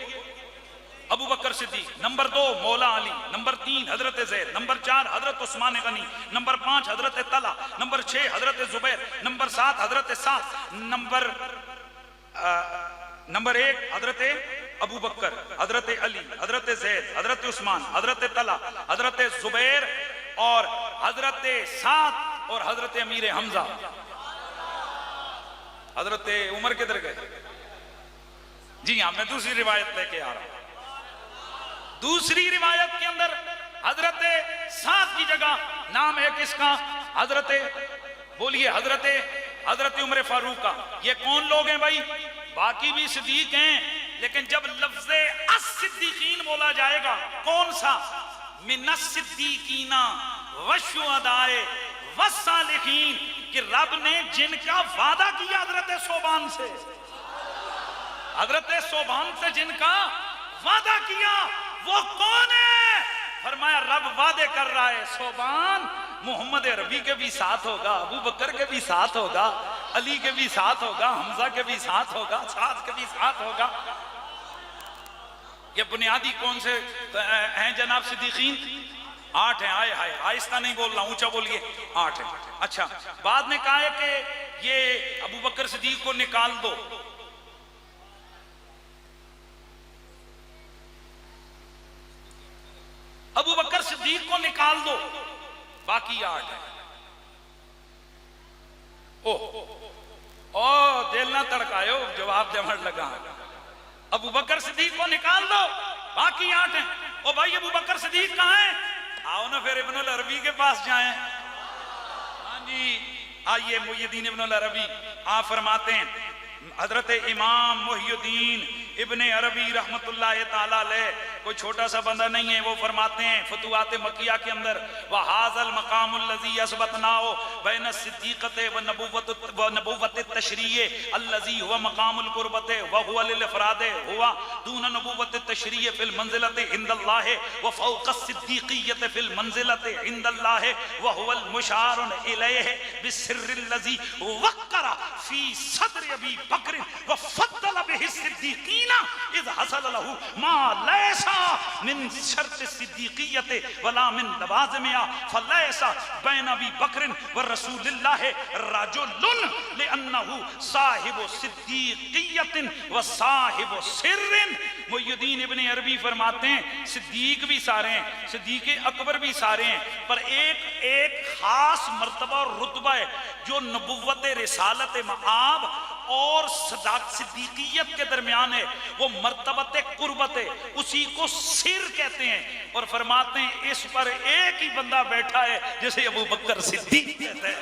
अबू बकर सिद्दीक, नंबर 2 मौला अली, नंबर 3 हजरत जैद, नंबर 4 हजरत उस्मान गनी, नंबर 5 हजरत तला, नंबर 6 हजरत जुबैर, नंबर 7 हजरत साद, नंबर 1 हजरत अबू बकर, हजरत अली, हजरत जैद, हजरत उस्मान, हजरत तला, हजरत जुबैर और हजरत साद और हजरत अमीर हमजा। हजरत उमर किधर गए? जी हाँ, मैं दूसरी रिवायत लेके आ रहा हूं। दूसरी रिवायत के अंदर हजरत साद की जगह नाम है किसका? हजरत, बोलिए हजरत उमर फारूक का। ये कौन लोग हैं भाई? बाकी भी सिद्दीक हैं, लेकिन जब लफ्ज़ अस-सिद्दीकीन बोला जाएगा, कौन सा? मिनस सिद्दीकीना वशुहदाए वस्सालिहीन, कि रब ने जिनका वादा किया हजरत सोबान से, हजरत सोबान से जिनका वादा किया वो कौन है? फरमाया रब वादे कर रहा है, सोबान मोहम्मद अरबी के भी साथ होगा, अबू बकर के भी साथ होगा, अली के भी साथ होगा, हमजा के भी साथ होगा, साद के भी साथ होगा। ये बुनियादी कौन से हैं जनाब सिद्दीकीन? 8 हैं। आए हाय, आहिस्ता नहीं बोल रहा, ऊंचा बोलिए। 8 हैं। अच्छा, बाद में कहा है कि ये अबू बकर सिद्दीक को निकाल दो। अबू बकर सिद्दीक को निकाल दो, बाकी 8 हैं। ओ दिल ना तड़कायो, जवाब जमड़ लगा। अबू बकर सिद्दीक को निकाल दो, बाकी 8 हैं। ओ भाई अबू बकर सिद्दीक कहां है? आओ ना फिर इब्नुल अरबी के पास जाएं। हाँ जी, आइए। मुहियुद्दीन इब्नुल अरबी आप फरमाते हैं, हजरत इमाम मुहियुद्दीन इब्ने अरबी रहमतुल्लाह ताला अलैह कोई छोटा सा बंदा नहीं है। वो फरमाते हैं फतुआत मकिया के अंदर, व हाज़ल मकामुल लज़ी असबतनाहु बैन सिद्दीक़त व नबुव्वत तशरीय अल्लज़ी हुवा मकामुल क़ुर्बत व हुवा लिल इफ़राद हुवा दून नबुव्वत तशरीय फिल मंज़िलत इंदल्लाह व फ़ौक़ सिद्दीक़ियत फिल मंज़िलत इंदल्लाह व हुवल मुशारुन इलैहि बिस्सिर्रिल लज़ी वक़्क़रा फ़ी सद्रि अबी बकर व फ़द्दल बिहि सिद्दीक़ीन इज़ हसल लहू मा लैसा मिन शर्त सिद्दीक़ियत वला मिन लवाज़िमिहा फलैसा बैन अबी बकर व रसूलिल्लाह रजुलुन लिअन्नहु साहिबु सिद्दीक़ियत व साहिबु सिर्रिन। मुहियुद्दीन इब्ने अरबी फरमाते हैं सिद्दीक भी सारे हैं, सिद्दीक अकबर भी सारे हैं, पर एक खास मर्तबा और रुतबा है जो नबुव्वत रिसालत मआब और सिद्दीकियत के दरमियान है, वो मर्तबत कुर्बत है, उसी को सिर कहते हैं। और फरमाते हैं इस पर एक ही बंदा बैठा है जिसे अबू बकर सिद्दीक कहते हैं।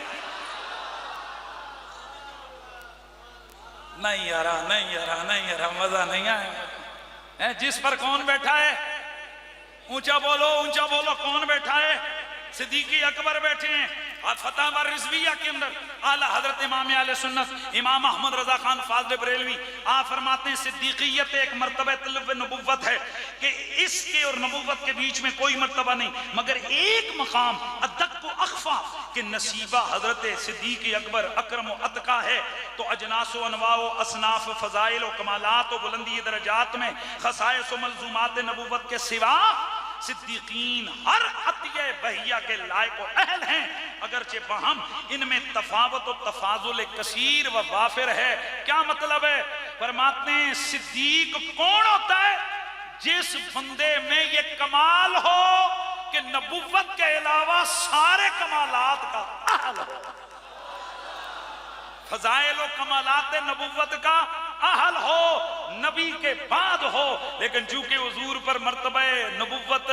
नहीं यारा, नहीं यारा, नहीं यारा, मजा नहीं आया। जिस पर कौन बैठा है? ऊंचा बोलो, ऊंचा बोलो, कौन बैठा है? सिद्दीकी अकबर बैठे हैं। फतह व रिज़विया के अंदर आला हजरत इमाम आले सुन्नत इमाम अहमद रजा खान फाज़िल बरेलवी आप फरमाते हैं सिद्दीकियत एक मर्तबा तलब नबुव्वत है कि इसके और नबुव्वत के बीच में कोई मर्तबा नहीं, मगर एक मकाम अदक व अख्फा के नसीबा हजरत सिद्दीक अकबर अकरम व अतका है। तो अजनास व अनवा व असनाफ फ़ज़ाइल व कमालात व बुलंदी दरजात में खसाइस व मलज़ूमात नबुव्वत के सिवा सिद्दीकीन हर अतिये बहिया के लायक व अहल हैं, अगरचे बहम इनमें तफावत व तफाजुल कसीर व वाफिर है। क्या मतलब है? फरमाते हैं सिद्दीक कौन होता है? जिस बंदे में ये कमाल हो कि नबुव्वत के अलावा सारे कमालात का अहल हो, फजाइल व कमालात नबुव्वत का अहल हो, नबी के बाद हो। लेकिन चूंकि हुजूर पर मर्तबा नबुव्वत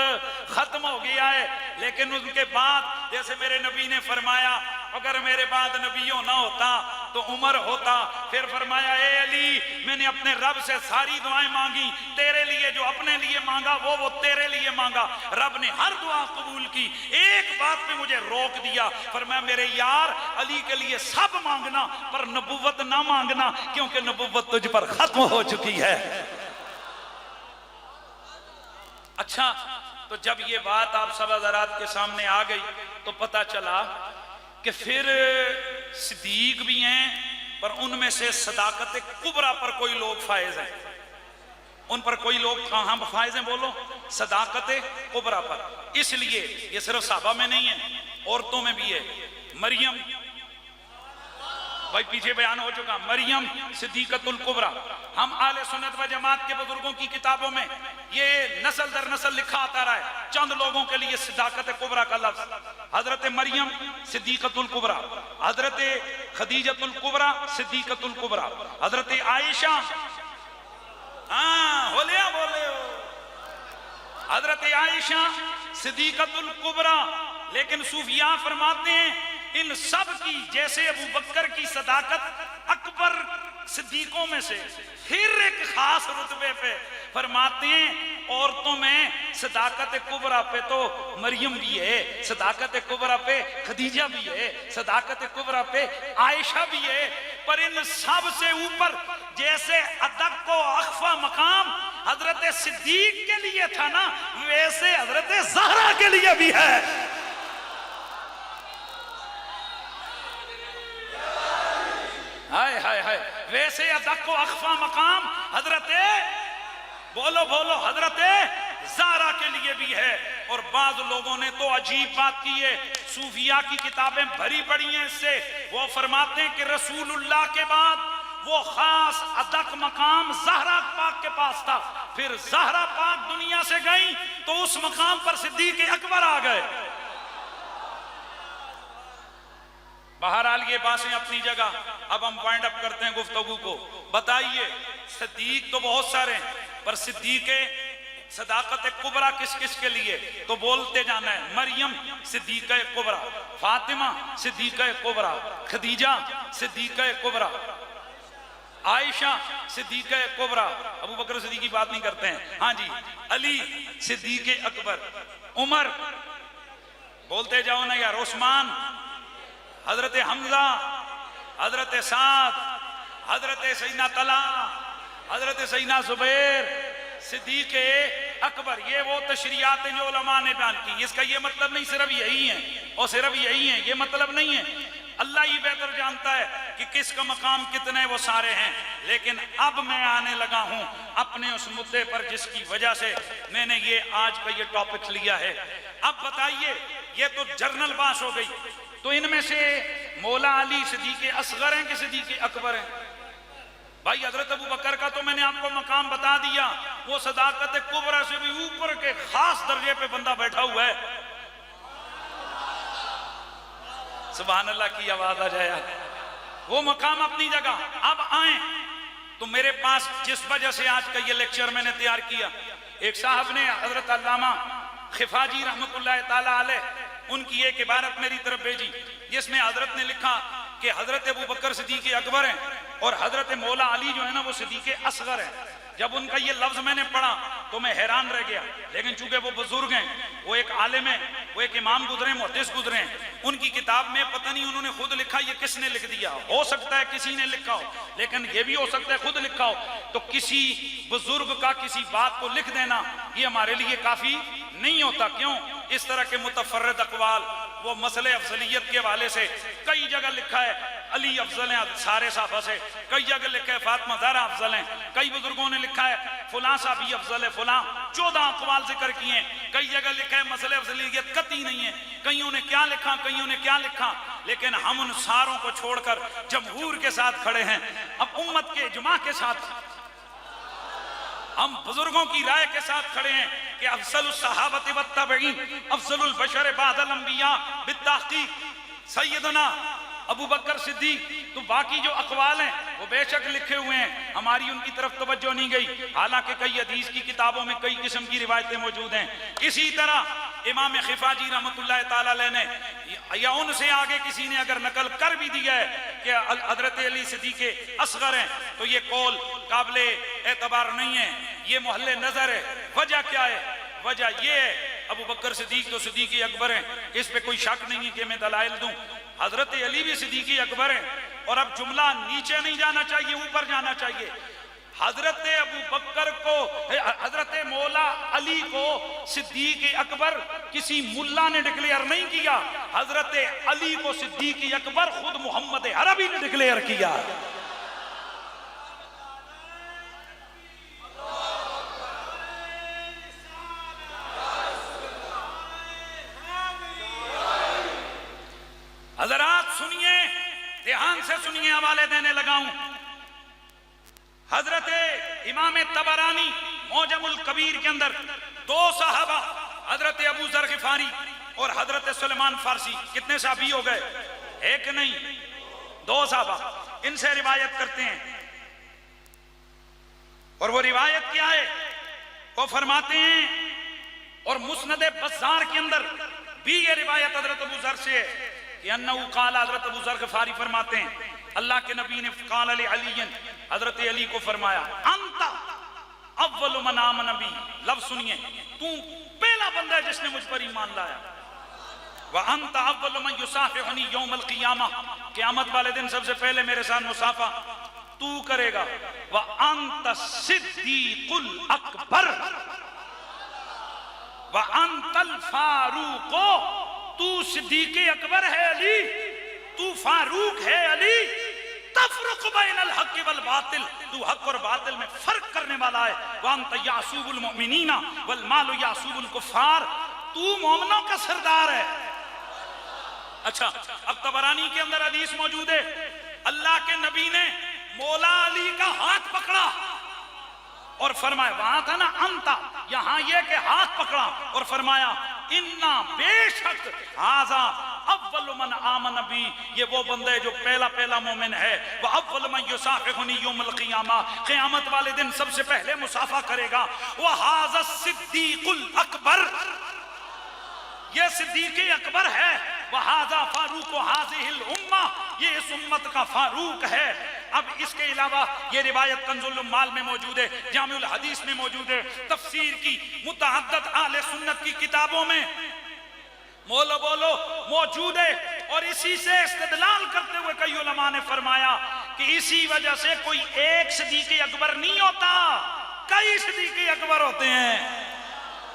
खत्म हो गया है, लेकिन उनके बाद जैसे मेरे नबी ने फरमाया अगर मेरे बाद नबियों ना होता तो उमर होता। फिर फरमाया ए अली मैंने अपने रब से सारी दुआएं मांगी, तेरे लिए जो अपने लिए मांगा वो तेरे लिए मांगा। रब ने हर दुआ कबूल की, एक बात पे मुझे रोक दिया, फरमाया मेरे यार अली के लिए सब मांगना पर नबुव्वत ना मांगना, क्योंकि नबुव्वत तुझ पर खत्म हो चुकी है। अच्छा, तो जब ये बात आप सब हज़रात के सामने आ गई तो पता चला कि फिर सिद्दीक भी हैं, पर उनमें से सदाकत कुबरा पर कोई लोग फायज हैं। उन पर कोई लोग कहां फायज हैं? बोलो, सदाकत कुबरा पर। इसलिए ये सिर्फ साहबा में नहीं है, औरतों में भी है। मरियम, भाई पीछे बयान हो चुका, मरियम सिद्दीकतुल कुबरा। हम आले सुन्नत व जमात के बुजुर्गों की किताबों में ये नस्ल दर नस्ल लिखा आता रहा है। चंद लोगों के लिए सिद्दीकत कुबरा का लफ्ज, हजरत मरियम सिद्दीकतुल कुबरा, हजरत खदीजतुल कुबरा सिद्दीकतुल कुबरा, हजरत आयशा, बोले हजरत आयशा सिद्दीकतुल कुबरा। लेकिन सूफिया फरमाते हैं इन सब की, जैसे अबू बकर की सदाकत अकबर सिद्दीकों में से, फिर एक खास रुतबे पे फरमाते हैं औरतों में सदाकत कुबरा पे तो मरियम भी है, सदाकत कुबरा पे खदीजा भी है, सदाकत कुबरा पे आयशा भी है। पर इन सब से ऊपर जैसे अदब को अख्फा मकाम हजरत सिद्दीक के लिए था ना, वैसे हजरत ज़हरा के लिए भी है। हाय हाय हाय, वैसे अदक को अख्फा मकाम हजरत, बोलो बोलो, हजरत ज़हरा के लिए भी है। और बाज लोगों ने तो अजीब बात की है, सूफिया की किताबें भरी पड़ी हैं इससे। वो फरमाते हैं कि रसूलुल्लाह के बाद वो खास अदक मकाम ज़हरा पाक के पास था, फिर ज़हरा पाक दुनिया से गई तो उस मकाम पर सिद्दीक अकबर आ गए। बहरहाल ये बातें अपनी जगह। अब हम वाइंड अप करते हैं गुफ्तगू को। बताइए, सिद्दीक तो बहुत सारे हैं, पर सिद्दीक सदाकत कुबरा किस किस के लिए? तो बोलते जाना है, मरियम सिद्दीक कुबरा, फातिमा सिद्दीक कुबरा, खदीजा सिद्दीक कुबरा, आयशा सिद्दीक कुबरा। अबू बकर सिद्दीक की बात नहीं करते हैं, हाँ जी, अली सिद्दीक अकबर, उमर, बोलते जाओ ना यार, उस्मान, हजरत हमजा, हजरत साद, हजरत सैयदना तला, हजरत सैयदना जुबैर, सिद्दीक अकबर। ये वो तशरीयात जो उलमा ने बयान की। इसका ये मतलब नहीं सिर्फ यही है और सिर्फ यही है, ये मतलब नहीं है। अल्लाह ही बेहतर जानता है कि किसका मकाम कितने, वो सारे हैं। लेकिन अब मैं आने लगा हूं अपने उस मुद्दे पर जिसकी वजह से मैंने ये आज का ये टॉपिक लिया है। अब बताइए, ये तो जर्नल बात हो गई, तो इनमें से मौला अली सिद्दीक असगर हैं कि सिद्दीक अकबर हैं? भाई हजरत अबू बकर का तो मैंने आपको मकाम बता दिया, वो सदाकत कुबरा से भी ऊपर के खास दर्जे पे बंदा बैठा हुआ है। सुभान अल्लाह की आवाज आ जाए, वो मकाम अपनी जगह। अब आए तो मेरे पास जिस वजह से आज का ये लेक्चर मैंने तैयार किया, एक साहब ने हजरत अल्लामा खिफाजी रहमतुल्लाह ताला अलैह उनकी एक इबारत मेरी तरफ भेजी, जिसमें हजरत ने लिखा कि हजरत अबू बकर सिद्दीक अकबर हैं और हजरत मौला अली जो है ना वो सिद्दीक असगर है। जब उनका ये लफ्ज मैंने पढ़ा तो मैं हैरान रह गया। लेकिन चूंकि वो बुजुर्ग हैं, वो एक आलिम है, वो एक इमाम गुजरे, मुहद्दिस गुजरे हैं, उनकी किताब में पता नहीं उन्होंने खुद लिखा, ये किसने लिख दिया, हो सकता है किसी ने लिखा हो, लेकिन ये भी हो सकता है खुद लिखा हो। तो किसी बुजुर्ग का किसी बात को लिख देना ये हमारे लिए काफी नहीं होता। क्यों? इस तरह के मुतफर्रिद अक़वाल वो मसले अफजलियत के हवाले से कई जगह लिखा है अली अफजल है सारे साहबा से, कई जगह लिखा है फातिमा ज़हरा अफजल है, कई बुजुर्गों ने लिखा है फुला साहबी अफजल है, फुला 14 अक़वाल जिक्र किए हैं, कई जगह लिखा है मसले अफजलियत कतई नहीं है, कईयों ने क्या लिखा कईयों ने क्या लिखा, लेकिन हम उन सारों को छोड़कर जमहूर के साथ खड़े हैं। अब उम्मत के इजमा के साथ हम बुजुर्गों की राय के साथ खड़े हैं कि अफजलुस सहाबती वत्ताबईन अफजलुल बशर बादल अंबिया बित्तहकीक सैयदना अबू बकर सिद्दीक। तो बाकी जो अकवाल हैं वो बेशक लिखे हुए हैं, हमारी उनकी तरफ तवज्जो नहीं गई, हालांकि कई हदीस की किताबों में कई किस्म की रिवायतें मौजूद हैं। इसी तरह इमाम खिफाजी रहमतुल्लाह ताला अलैह ने या उनसे आगे किसी ने अगर नकल कर भी दिया है कि हजरत अली सिद्दीक़ असगर हैं, तो ये कौल काबिले एतबार नहीं है, ये मोहल्ले नजर है। वजह क्या है? वजह ये है अबू बकर सिद्दीक तो सिद्दीक़ अकबर हैं, इस पे कोई शक नहीं है कि मैं दलाइल दूं। हजरत अली भी सिद्दीक़ अकबर हैं, और अब जुमला नीचे नहीं जाना चाहिए ऊपर जाना चाहिए। हजरत अबू बकर को हजरत मौला अली को सिद्दीक़ अकबर किसी मुल्ला ने डिक्लेयर नहीं किया, हजरत अली को सिद्दीक़ अकबर खुद मोहम्मद अरबी ने डिक्लेयर किया। हजरात सुनिए, ध्यान से सुनिए, हवाले देने लगाऊं। हजरत इमाम तबरानी मौजमुल कबीर के अंदर 2 साहबा हजरत अबू ज़र ग़िफ़ारी और हजरत सुलेमान फारसी, कितने साहबी हो गए? एक नहीं 2 साहबा, इनसे रिवायत करते हैं। और वो रिवायत क्या है? वो फरमाते हैं, और मुस्नद बज़ार के अंदर भी ये रिवायत हजरत अबू ज़र से है कि अन्नहु क़ाल, हजरत अबू ज़र ग़िफ़ारी फरमाते हैं अल्लाह के नबी ने क़ाल अली हजरत अली को फरमाया अंता अव्वलु मन आमन बी, लफ्ज़ सुनिए, तू पहला बंदा है जिसने मुझ पर ईमान लाया। व अंता अव्वलु मन युसाफ़िहुनी यौमल क़ियामा, क़यामत वाले दिन सबसे पहले मेरे साथ मुसाफ़ा तू करेगा। व अंता सिद्दीक़ुल अकबर व अंतल फारूक़ो, तू सिद्दीक़ अकबर है अली, तू फारूक है अली, तफरुक बैनल हक़ वल बातिल, तू हक और बातिल में फर्क करने वाला है। व अंत यासूबुल मुमिनीना वल मालु यासूबुल कुफ़ार, तू मोमिनों का सरदार है। अच्छा, अब तबरानी के अंदर हदीस मौजूद है, अल्लाह के नबी ने मौला अली का हाथ पकड़ा और फरमाया, वहां था ना अंता, यहां ये के हाथ पकड़ा और फरमाया इन्ना बेशक हाजा अव्वल मन आमन बी, ये वो बंदा है जो पहला मोमिन है। वह अव्वल मन युसाफ़िहुनी यौमल क़ियामा, क़यामत वाले दिन सबसे पहले मुसाफ़ा करेगा। वह हाजा सिद्दीक़ुल अकबर, ये सिद्दीक़ अकबर है। वह हाजा फारूक हाज़िहिल उम्मा, ये इस उम्मत का फारूक है। अब इसके अलावा ये रिवायत कंजुल माल में मौजूद है, जामिउल हदीस में मौजूद है, तफसीर की मुतअद्दिद आले सुन्नत की किताबों में बोलो मौजूद है। और इसी से इस्तिदलाल करते हुए कई उलमा ने फरमाया कि इसी वजह से कोई एक सिद्दीक़ अकबर नहीं होता, कई सिद्दीक़ अकबर होते हैं।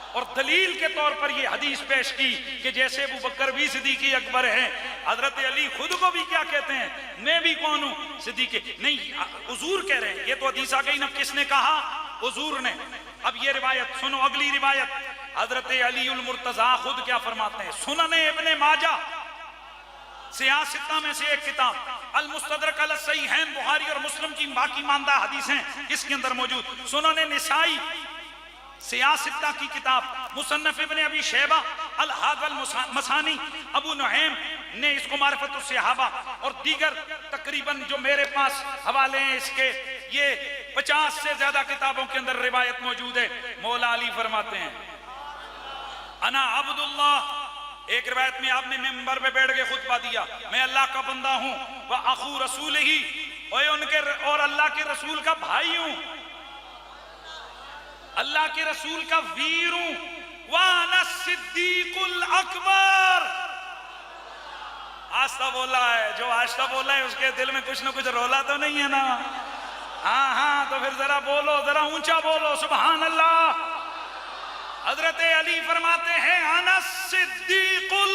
और दलील के तौर पर ये हदीस पेश की कि जैसे अबू बकर भी सिद्दीक़ अकबर हैं, हजरत अली खुद को भी क्या कहते हैं, मैं भी कौन हूं, सिद्दीक़ नहीं, हुजूर कह रहे हैं। ये तो हदीस आ गई ना, किसने कहा? हुजूर ने। अब ये रिवायत सुनो, अगली रिवायत हजरत अली उल मुर्तज़ा खुद क्या फरमाते हैं, सुनने इब्ने माजा सियासता में से एक किताब, अल मुस्तदरक अल सहीहैन, बुखारी और मुस्लिम की बाकी मानदा हदीसें इसके अंदर मौजूद, सुनने निसाई सियासता की किताब, मुसन्नफ इब्ने अबी शैबा, अल हाद वल मसानी, अबू नुहैम ने इसको मारिफतुस सहाबा और दीगर तकरीबन जो मेरे पास हवाले हैं इसके, ये 50 से ज्यादा किताबों के अंदर रिवायत मौजूद है। मौला अली फरमाते हैं अना अब्दुल्लाह, एक रिवायत में आपने मिंबर पे बैठ के खुतबा दिया, मैं अल्लाह का बंदा हूं, वह अखू रसूल ही, उनके और अल्लाह के रसूल का भाई हूं, अल्लाह के रसूल का वीर हूं। वाना सिद्दीकुल अकबर, आस्था बोला है, जो आस्था बोला है उसके दिल में कुछ ना कुछ रोला तो नहीं है ना? हाँ, तो फिर जरा बोलो, जरा ऊंचा बोलो, सुभान अल्लाह। हजरत अली फरमाते हैं अना सिद्दीकुल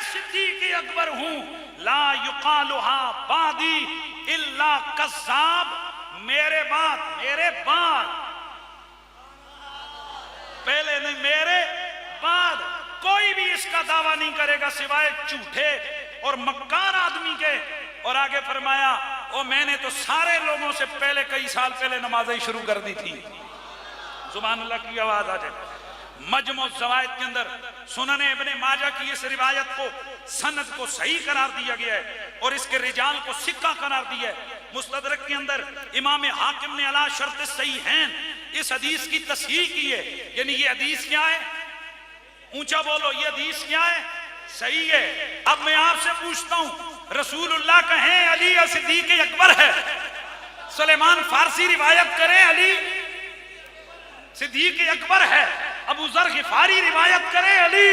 सिद्दीक़ अकबर हूं, ला युकालुहा बादी इल्ला कज़्ज़ाब, मेरे बाद पहले नहीं, मेरे बाद कोई भी इसका दावा नहीं करेगा सिवाय झूठे और मक्कार आदमी के। और आगे फरमाया, ओ मैंने तो सारे लोगों से पहले कई साल पहले नमाजें शुरू कर दी थी। सुभान अल्लाह की आवाज आ जाए। मजमू ज़वाइद के अंदर सुनन इब्ने माजा की इस रिवायत को सनद को सही करार दिया गया है और इसके रिजाल को सिक्का करार दिया है। मुस्तदरक के अंदर इमाम हाकिम ने अला शर्त सही हैं इस हदीस की तस्हीह की है। यानी ये हदीस क्या है? ऊंचा बोलो, ये हदीस क्या है? सही है। अब मैं आपसे पूछता हूं, रसूलुल्लाह कहें अली सिद्दीक़ अकबर है, सुलेमान फारसी रिवायत करें अली सिद्दीक़ अकबर है, अबू ज़र गिफ़ारी रिवायत करे अली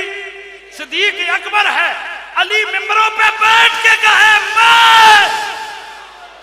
सिद्दीक़ अकबर है, अली मिंबरों पे बैठ के कहे मैं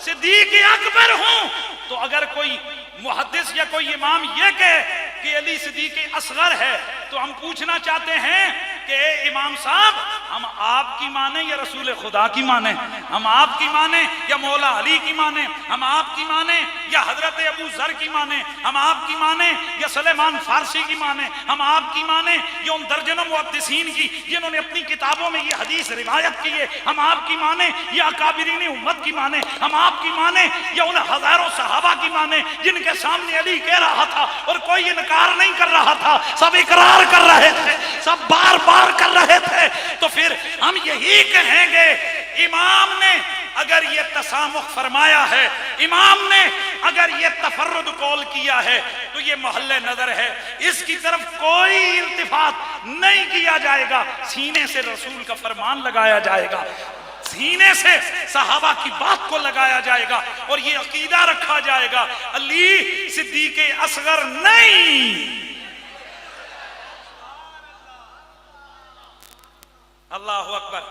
सिद्दीक़ अकबर हूं, तो अगर कोई मुहद्दिस या कोई इमाम ये कहे कि अली सिद्दीक़ असगर है, तो हम पूछना चाहते हैं कि इमाम साहब, हम आपकी माने या रसूल खुदा की माने? हम आपकी माने या मौला अली की माने? हम आपकी माने या हजरत अबू ज़र की माने? हम आपकी माने या सुलेमान फारसी की माने? हम आपकी माने या उन दर्जनों मुहद्दिसीन की जिन्होंने अपनी किताबों में ये हदीस रिवायत की है? हम आपकी माने या अकाबिरीन उम्मत की माने? हम आपकी माने या उन हजारों सहाबा की माने जिनके सामने अली कह रहा था और कोई इनकार नहीं कर रहा था, सब इकरार कर रहे थे, सब बार बार कर रहे थे? तो फिर हम यही कहेंगे, इमाम ने अगर ये तसामुख फरमाया है, इमाम ने अगर ये तफर्रुद कौल किया है, तो ये मोहल्ले नजर है, इसकी तरफ कोई इल्तिफात नहीं किया जाएगा। सीने से रसूल का फरमान लगाया जाएगा, सीने से सहाबा की बात को लगाया जाएगा और ये अकीदा रखा जाएगा अली सिद्दीक़ असगर नहीं। अल्लाहु अकबर।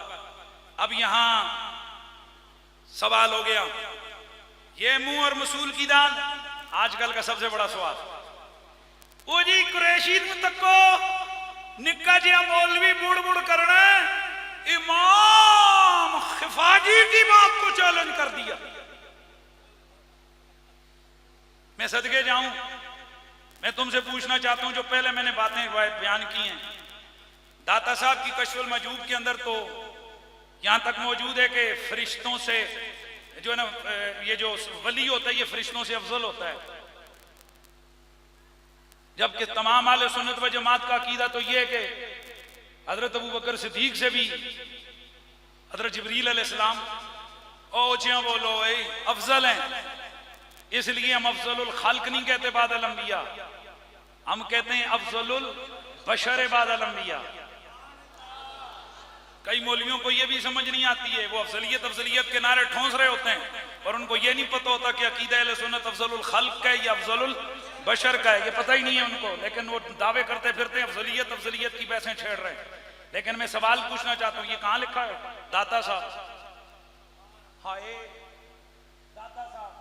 अब यहां सवाल हो गया, ये मुंह और मसूल की दाल, आजकल का सबसे बड़ा सवाल। वो जी कुरैशी तक को निक्का जिया मौलवी बुड़ बुड़ करना, इमाम खिफाजी की बात को चैलेंज कर दिया। मैं सदके जाऊं, मैं तुमसे पूछना चाहता हूं, जो पहले मैंने बातें बयान की हैं, दाता साहब की कश्फुल मजूब के अंदर तो यहां तक मौजूद है कि फरिश्तों से जो है ना, ये जो वली होता है ये फरिश्तों से अफजल होता है, जबकि तमाम आले सुन्नत व जमात का अकीदा तो ये है कि हजरत अबू बकर सिद्दीक से भी हजरत जिब्रील अलैहिस्सलाम ओ बोलो अफजल हैं। इसलिए हम अफजलुल खल्क नहीं कहते बादल अंबिया, हम कहते हैं अफजलुल बशर बादल अंबिया। कई मौलवियों को यह भी समझ नहीं आती है, वो अफजलियत के नारे ठोंस रहे होते हैं और उनको यह नहीं पता होता कि अकीदा अहले सुन्नत अफजलुल खल्क का है या अफजलुल बशर का है, ये पता ही नहीं है उनको, लेकिन वो दावे करते फिरते हैं अफजलियत की बहसें छेड़ रहे हैं। लेकिन मैं सवाल पूछना चाहता हूं, ये कहां लिखा है? दाता साहब, हाय दाता साहब,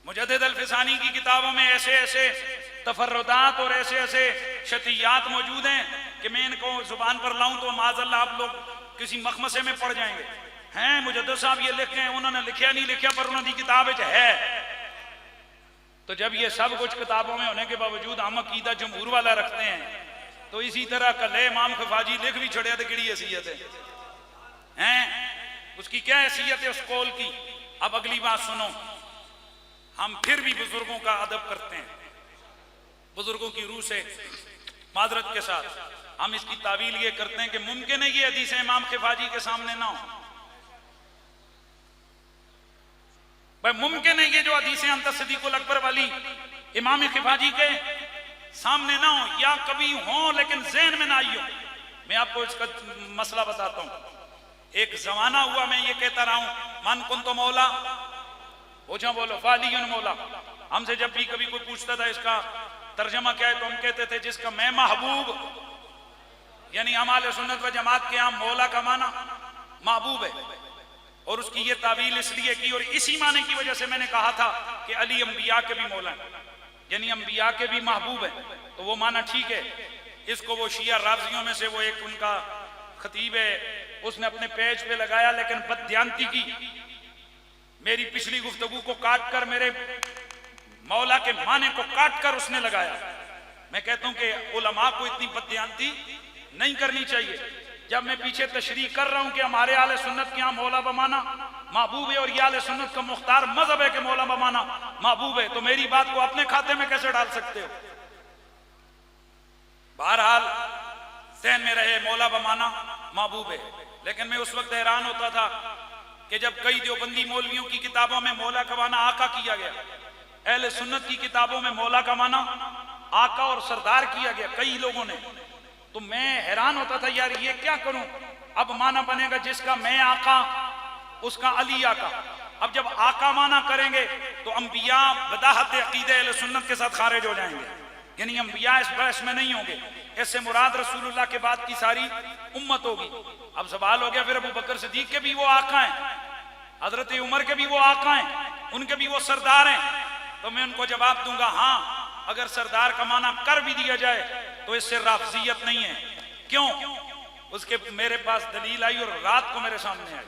मुजद्दिद अल-फिसानी की किताबों में ऐसे ऐसे तफर्रुदात और ऐसे ऐसे शतियात मौजूद हैं कि मैं इनको जुबान पर लाऊं तो माज़अल्लाह आप लोग किसी मखमसे में पड़ जाएंगे। हैं मुजद्दिद साहब ये लिख गए, उन्होंने लिखा नहीं लिखा पर उन्होंने किताब है। तो जब ये सब कुछ किताबों में होने के बावजूद हम अकीदा जमहूर वाला रखते हैं, तो इसी तरह कले इमाम खफाजी लिख भी छोड़े तो किड़ी हैसियत है, उसकी क्या हैसियत है उस कौल की? अब अगली बात सुनो, हम फिर भी बुजुर्गों का अदब करते हैं, बुजुर्गों की रूह से माजरत के साथ हम इसकी तावील ये करते हैं कि मुमकिन है ये हदीस इमाम खिफाजी के सामने ना हो। भाई मुमकिन है ये जो हदीसें अंत सिद्दीकुल अकबर वाली इमाम खिफाजी के सामने ना हो, या कभी हो लेकिन ज़हन में ना आई हो। मैं आपको इसका मसला बताता हूं। एक जमाना हुआ, मैं ये कहता रहा हूं, मन कुन तो मौला ओझा बोलो फालियुन मौला। हमसे जब भी कभी कोई पूछता था इसका तर्जमा क्या है, तो हम कहते थे जिसका मैं महबूब, यानी हमारे सुन्नत व जमात के यहाँ मौला का माना महबूब है, और उसकी ये तावील इसलिए की और इसी माने की वजह से मैंने कहा था कि अली अंबिया के भी मौला है, यानी अंबिया के भी महबूब है, तो वो माना ठीक है। इसको वो शिया राफजियों में से वो एक उनका खतीब है, उसने अपने पेज पे लगाया, लेकिन बददियांती की मेरी पिछली गुफ्तगू को काट कर, मेरे मौला के माने को काट कर उसने लगाया। मैं कहता हूं कि उलमा को इतनी बददियांती नहीं करनी चाहिए। जब मैं पीछे तशरीह कर रहा हूं कि हमारे आले सुन्नत के यहाँ मौला बमाना महबूब है और ये आले सुन्नत का मुख्तार मजहब है कि मौला बमाना महबूब है, तो मेरी बात को अपने खाते में कैसे डाल सकते हो? बहरहाल ज़हन में रहे मौला बमाना महबूब है। लेकिन मैं उस वक्त हैरान होता था कि जब कई देवबंदी मौलवियों की किताबों में मौला का माना आका किया गया, अहले सुन्नत की किताबों में मौला का माना आका और सरदार किया गया कई लोगों ने, तो मैं हैरान होता था यार ये क्या करूं? अब माना बनेगा जिसका मैं आका उसका अली आका। अब जब आका माना करेंगे तो अंबिया बदाहत अकीदे अहले सुन्नत के साथ खारिज हो जाएंगे, यानी अंबिया इस बहस में नहीं होंगे। ऐसे मुराद रसूलुल्लाह के बाद की सारी उम्मत होगी। अब सवाल हो गया फिर अबू बकर सिद्दीक के भी वो आका हैं, हजरत उमर के भी वो आका हैं, उनके भी वो सरदार हैं। तो मैं उनको जवाब दूंगा, हाँ अगर सरदार का माना कर भी दिया जाए तो इससे राफजियत नहीं है। क्यों? उसके मेरे पास दलील आई और रात को मेरे सामने आई।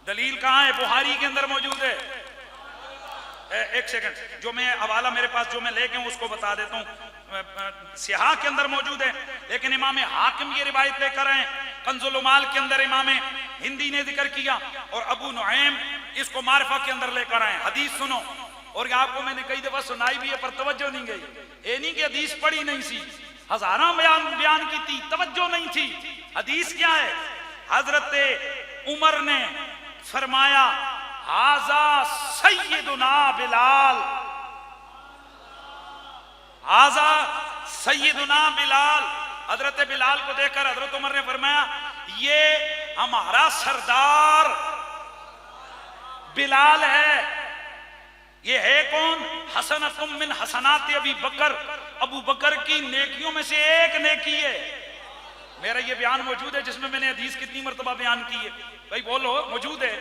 दलील कहाँ है? बुखारी के अंदर मौजूद है। एक सेकंड, जो मैं हवाला मेरे पास जो मैं लेके हूं उसको बता देता हूं। सिहा के अंदर मौजूद है, लेकिन इमाम हाकिम ये रिवायत लेकर आए, कंजुल उमाल के अंदर इमाम हिंदी ने जिक्र किया और अबू नुऐम इसको मारिफा के अंदर लेकर आए। हदीस सुनो, और आपको मैंने कई दफा सुनाई भी है पर तवज्जो नहीं गई। ये नहीं कि हदीस पढ़ी नहीं सी, हजारों बयान की थी, तवज्जो नहीं थी। हदीस क्या है? हजरत उमर ने फरमाया, हाजा सैयदुना बिलाल, हाजा सैयदुना बिलाल। हजरत बिलाल को देखकर हजरत उमर ने फरमाया, ये हमारा सरदार बिलाल है। ये है कौन? हसनतुम मिन हसनात अबी बकर, अबू बकर की नेकियों में से एक नेकी है। मेरा ये बयान मौजूद है जिसमें मैंने हदीस कितनी मरतबा बयान की है, भाई बोलो, मौजूद है।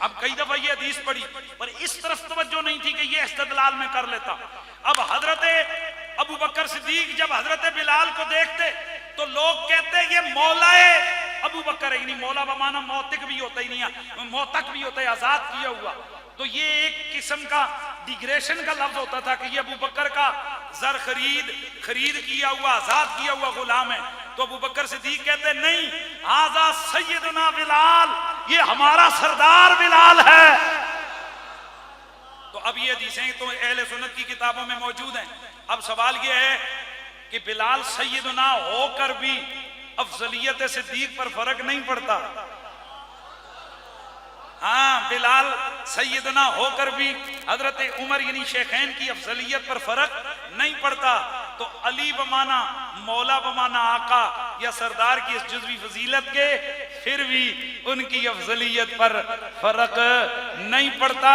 अब कई दफा ये हदीस पढ़ी पर इस तरफ तवज्जो नहीं थी कि ये इस्तेदलाल में कर लेता। अब हजरत अबू बकर सिद्दीक जब हजरत बिलाल को देखते तो लोग कहते ये मौलाए अबू बकर है, नहीं मौला बमाना मौतिक भी होता ही नहीं है, मौतक भी होता है, आजाद किया हुआ। तो ये एक किस्म का डिग्रेशन का लफ्ज होता था कि ये अबू बकर का जर खरीद किया हुआ, आजाद किया हुआ गुलाम है। तो अबू बकर सिद्दीक कहते नहीं, आजा सैयदना बिलाल, ये हमारा सरदार बिलाल है। तो अब ये हदीसें तो अहले सुन्नत की किताबों में मौजूद हैं। अब सवाल ये है कि बिलाल सैयदना होकर भी अफजलियत सिद्दीक पर फर्क नहीं पड़ता। हाँ, बिलाल सैयदना होकर भी हजरत उमर यानी शेखैन की अफजलियत पर फर्क नहीं पड़ता। तो अली बमाना मौला बमाना आका या सरदार की इस जुज़वी फजीलत के फिर भी उनकी अफजलियत पर फर्क नहीं पड़ता।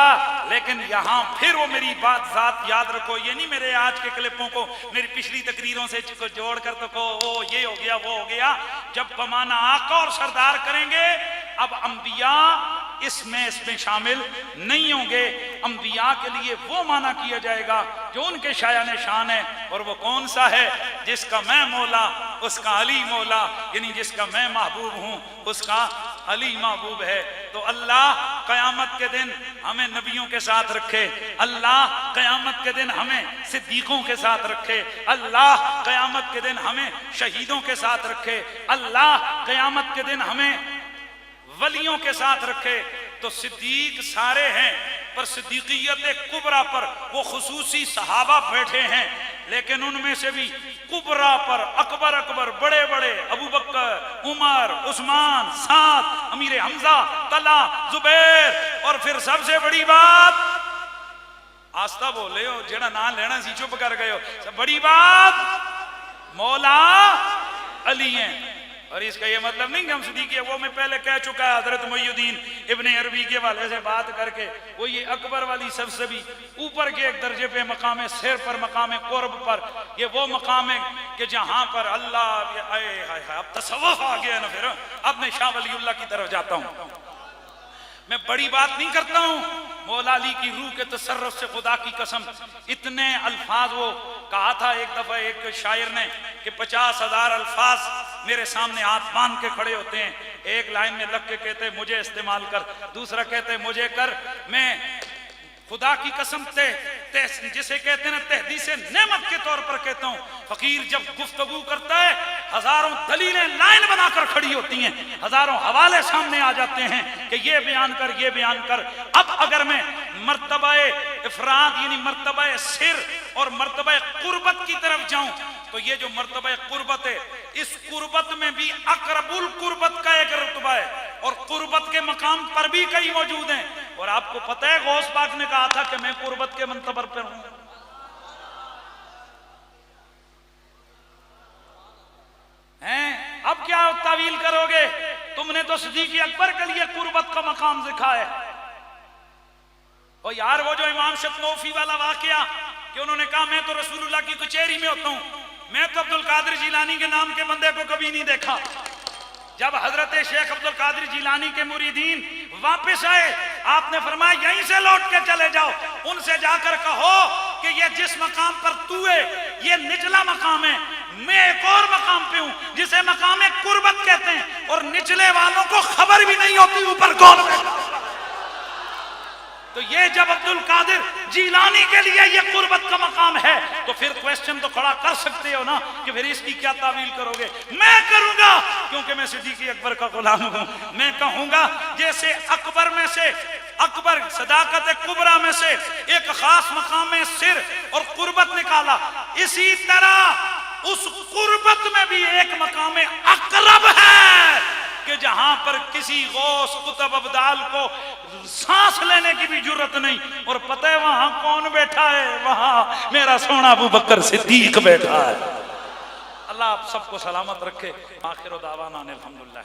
लेकिन यहाँ फिर वो मेरी बात ज़ात याद रखो, ये नहीं मेरे आज के क्लिपों को मेरी पिछली तकरीरों से जोड़ कर तो को वो ये हो गया वो हो गया। जब बमाना आका और सरदार करेंगे, अब अंबिया इसमें शामिल नहीं होंगे। अंबिया के लिए वो माना किया जाएगा जो उनके शायान शान है, और वो कौन सा है? जिसका मैं मौला उसका अली मौला, यानी जिसका मैं महबूब हूँ उसका अली महबूब है। तो अल्लाह क़यामत के दिन हमें नबियों के साथ रखे, अल्लाह क़यामत के दिन हमें सिद्दीकों के साथ रखे, अल्लाह क़यामत के दिन हमें शहीदों के साथ रखे, अल्लाह क़यामत के दिन हमें वलियों के साथ रखे। तो सिद्दीक सारे हैं, पर सिद्दीकियत कुबरा पर वो खुसूसी सहाबा बैठे हैं, लेकिन उनमें से भी कुबरा पर अकबर बड़े बड़े अबू बकर, उमर, उस्मान, साद, अमीर हमजा, तला, जुबैर, और फिर सबसे बड़ी बात, आस्था बोले हो जेड़ा ना लेना सी चुप कर गए हो, सब बड़ी बात मौला अली हैं। और इसका ये मतलब नहीं कि हम सिद्दीक़, वो मैं पहले कह चुका है हजरत मुइयुद्दीन इब्ने अरबी के वाले से बात करके, वो ये अकबर वाली सबसे भी ऊपर के एक दर्जे पे मकाम है, सिर पर मकाम कुर्ब पर, ये वो मकाम है कि जहां पर अल्लाह, अब तसव्वुफ आ गया ना। फिर अब मैं शाह वलीउल्लाह की तरफ जाता हूं। मैं बड़ी बात नहीं करता हूं, मौला अली की रूह के तसर्रुफ से खुदा की कसम, इतने अल्फाज वो कहा था एक दफा एक शायर ने कि 50,000 अल्फाज मेरे सामने हाथ बांध के खड़े होते हैं, एक लाइन में लग के कहते मुझे इस्तेमाल कर, दूसरा कहते मुझे कर, मैं खुदा की कसम जिसे कहते हैं ना तहदीसे नेमत के तौर पर कहता हूं, फकीर जब गुफ्तगू करता है हजारों दलीलें लाइन बनाकर खड़ी होती हैं, हजारों हवाले सामने आ जाते हैं कि ये बयान कर, ये बयान कर। अब अगर मैं मर्तबा इफराद यानी मर्तबा सिर और मर्तबा कुर्बत की तरफ जाऊं तो ये जो मर्तबा कुर्बत है, इस कुर्बत में भी अकरबुल कुर्बत का एक रुतबा है और कुर्बत के मकाम पर भी कई मौजूद हैं। और आपको पता है गौस पाक ने कहा था कि मैं कुर्बत के मंतबर पर हूं। हैं अब क्या तावील करोगे? तुमने तो सिद्दीक़ अकबर के लिए कुर्बत का मकाम दिखा है। और यार वो जो इमाम शतनोफी वाला वाकया कि उन्होंने कहा मैं तो रसूलुल्लाह की कचहरी में होता हूं, मैं तो अब्दुल कादिर जिलानी के नाम के बंदे को कभी नहीं देखा। जब हजरत शेख अब्दुल कादिर जिलानी के मुरीदीन वापस आए, आपने फरमाया यहीं से लौट के चले जाओ, उनसे जाकर कहो कि ये जिस मकाम पर तू है ये निचला मकाम है, मैं एक और मकाम पे हूं जिसे मकाम कुर्बत कहते हैं, और निचले वालों को खबर भी नहीं होती ऊपर कौन बैठा। तो ये जब अब्दुल कादिर जिलानी के लिए ये कुर्बत का मकाम है तो फिर क्वेश्चन तो खड़ा कर सकते हो ना कि फिर इसकी क्या तावील करोगे? मैं करूंगा क्योंकि मैं सिद्दीक़ अकबर का गुलाम हूं। मैं कहूंगा जैसे अकबर में से अकबर सदाकत कुबरा में से एक खास मकाम में सिर और कुर्बत निकाला, इसी तरह उस कुर्बत में भी एक मकाम अकरब है कि जहां पर किसी गौस कुतुब अब्दाल को सांस लेने की भी जरूरत नहीं, और पता है वहां कौन बैठा है? वहां मेरा सोना अबू बकर सिद्दीक बैठा है। अल्लाह आप सबको सलामत रखे। आखिर दावाना अल्हम्दुलिल्लाह।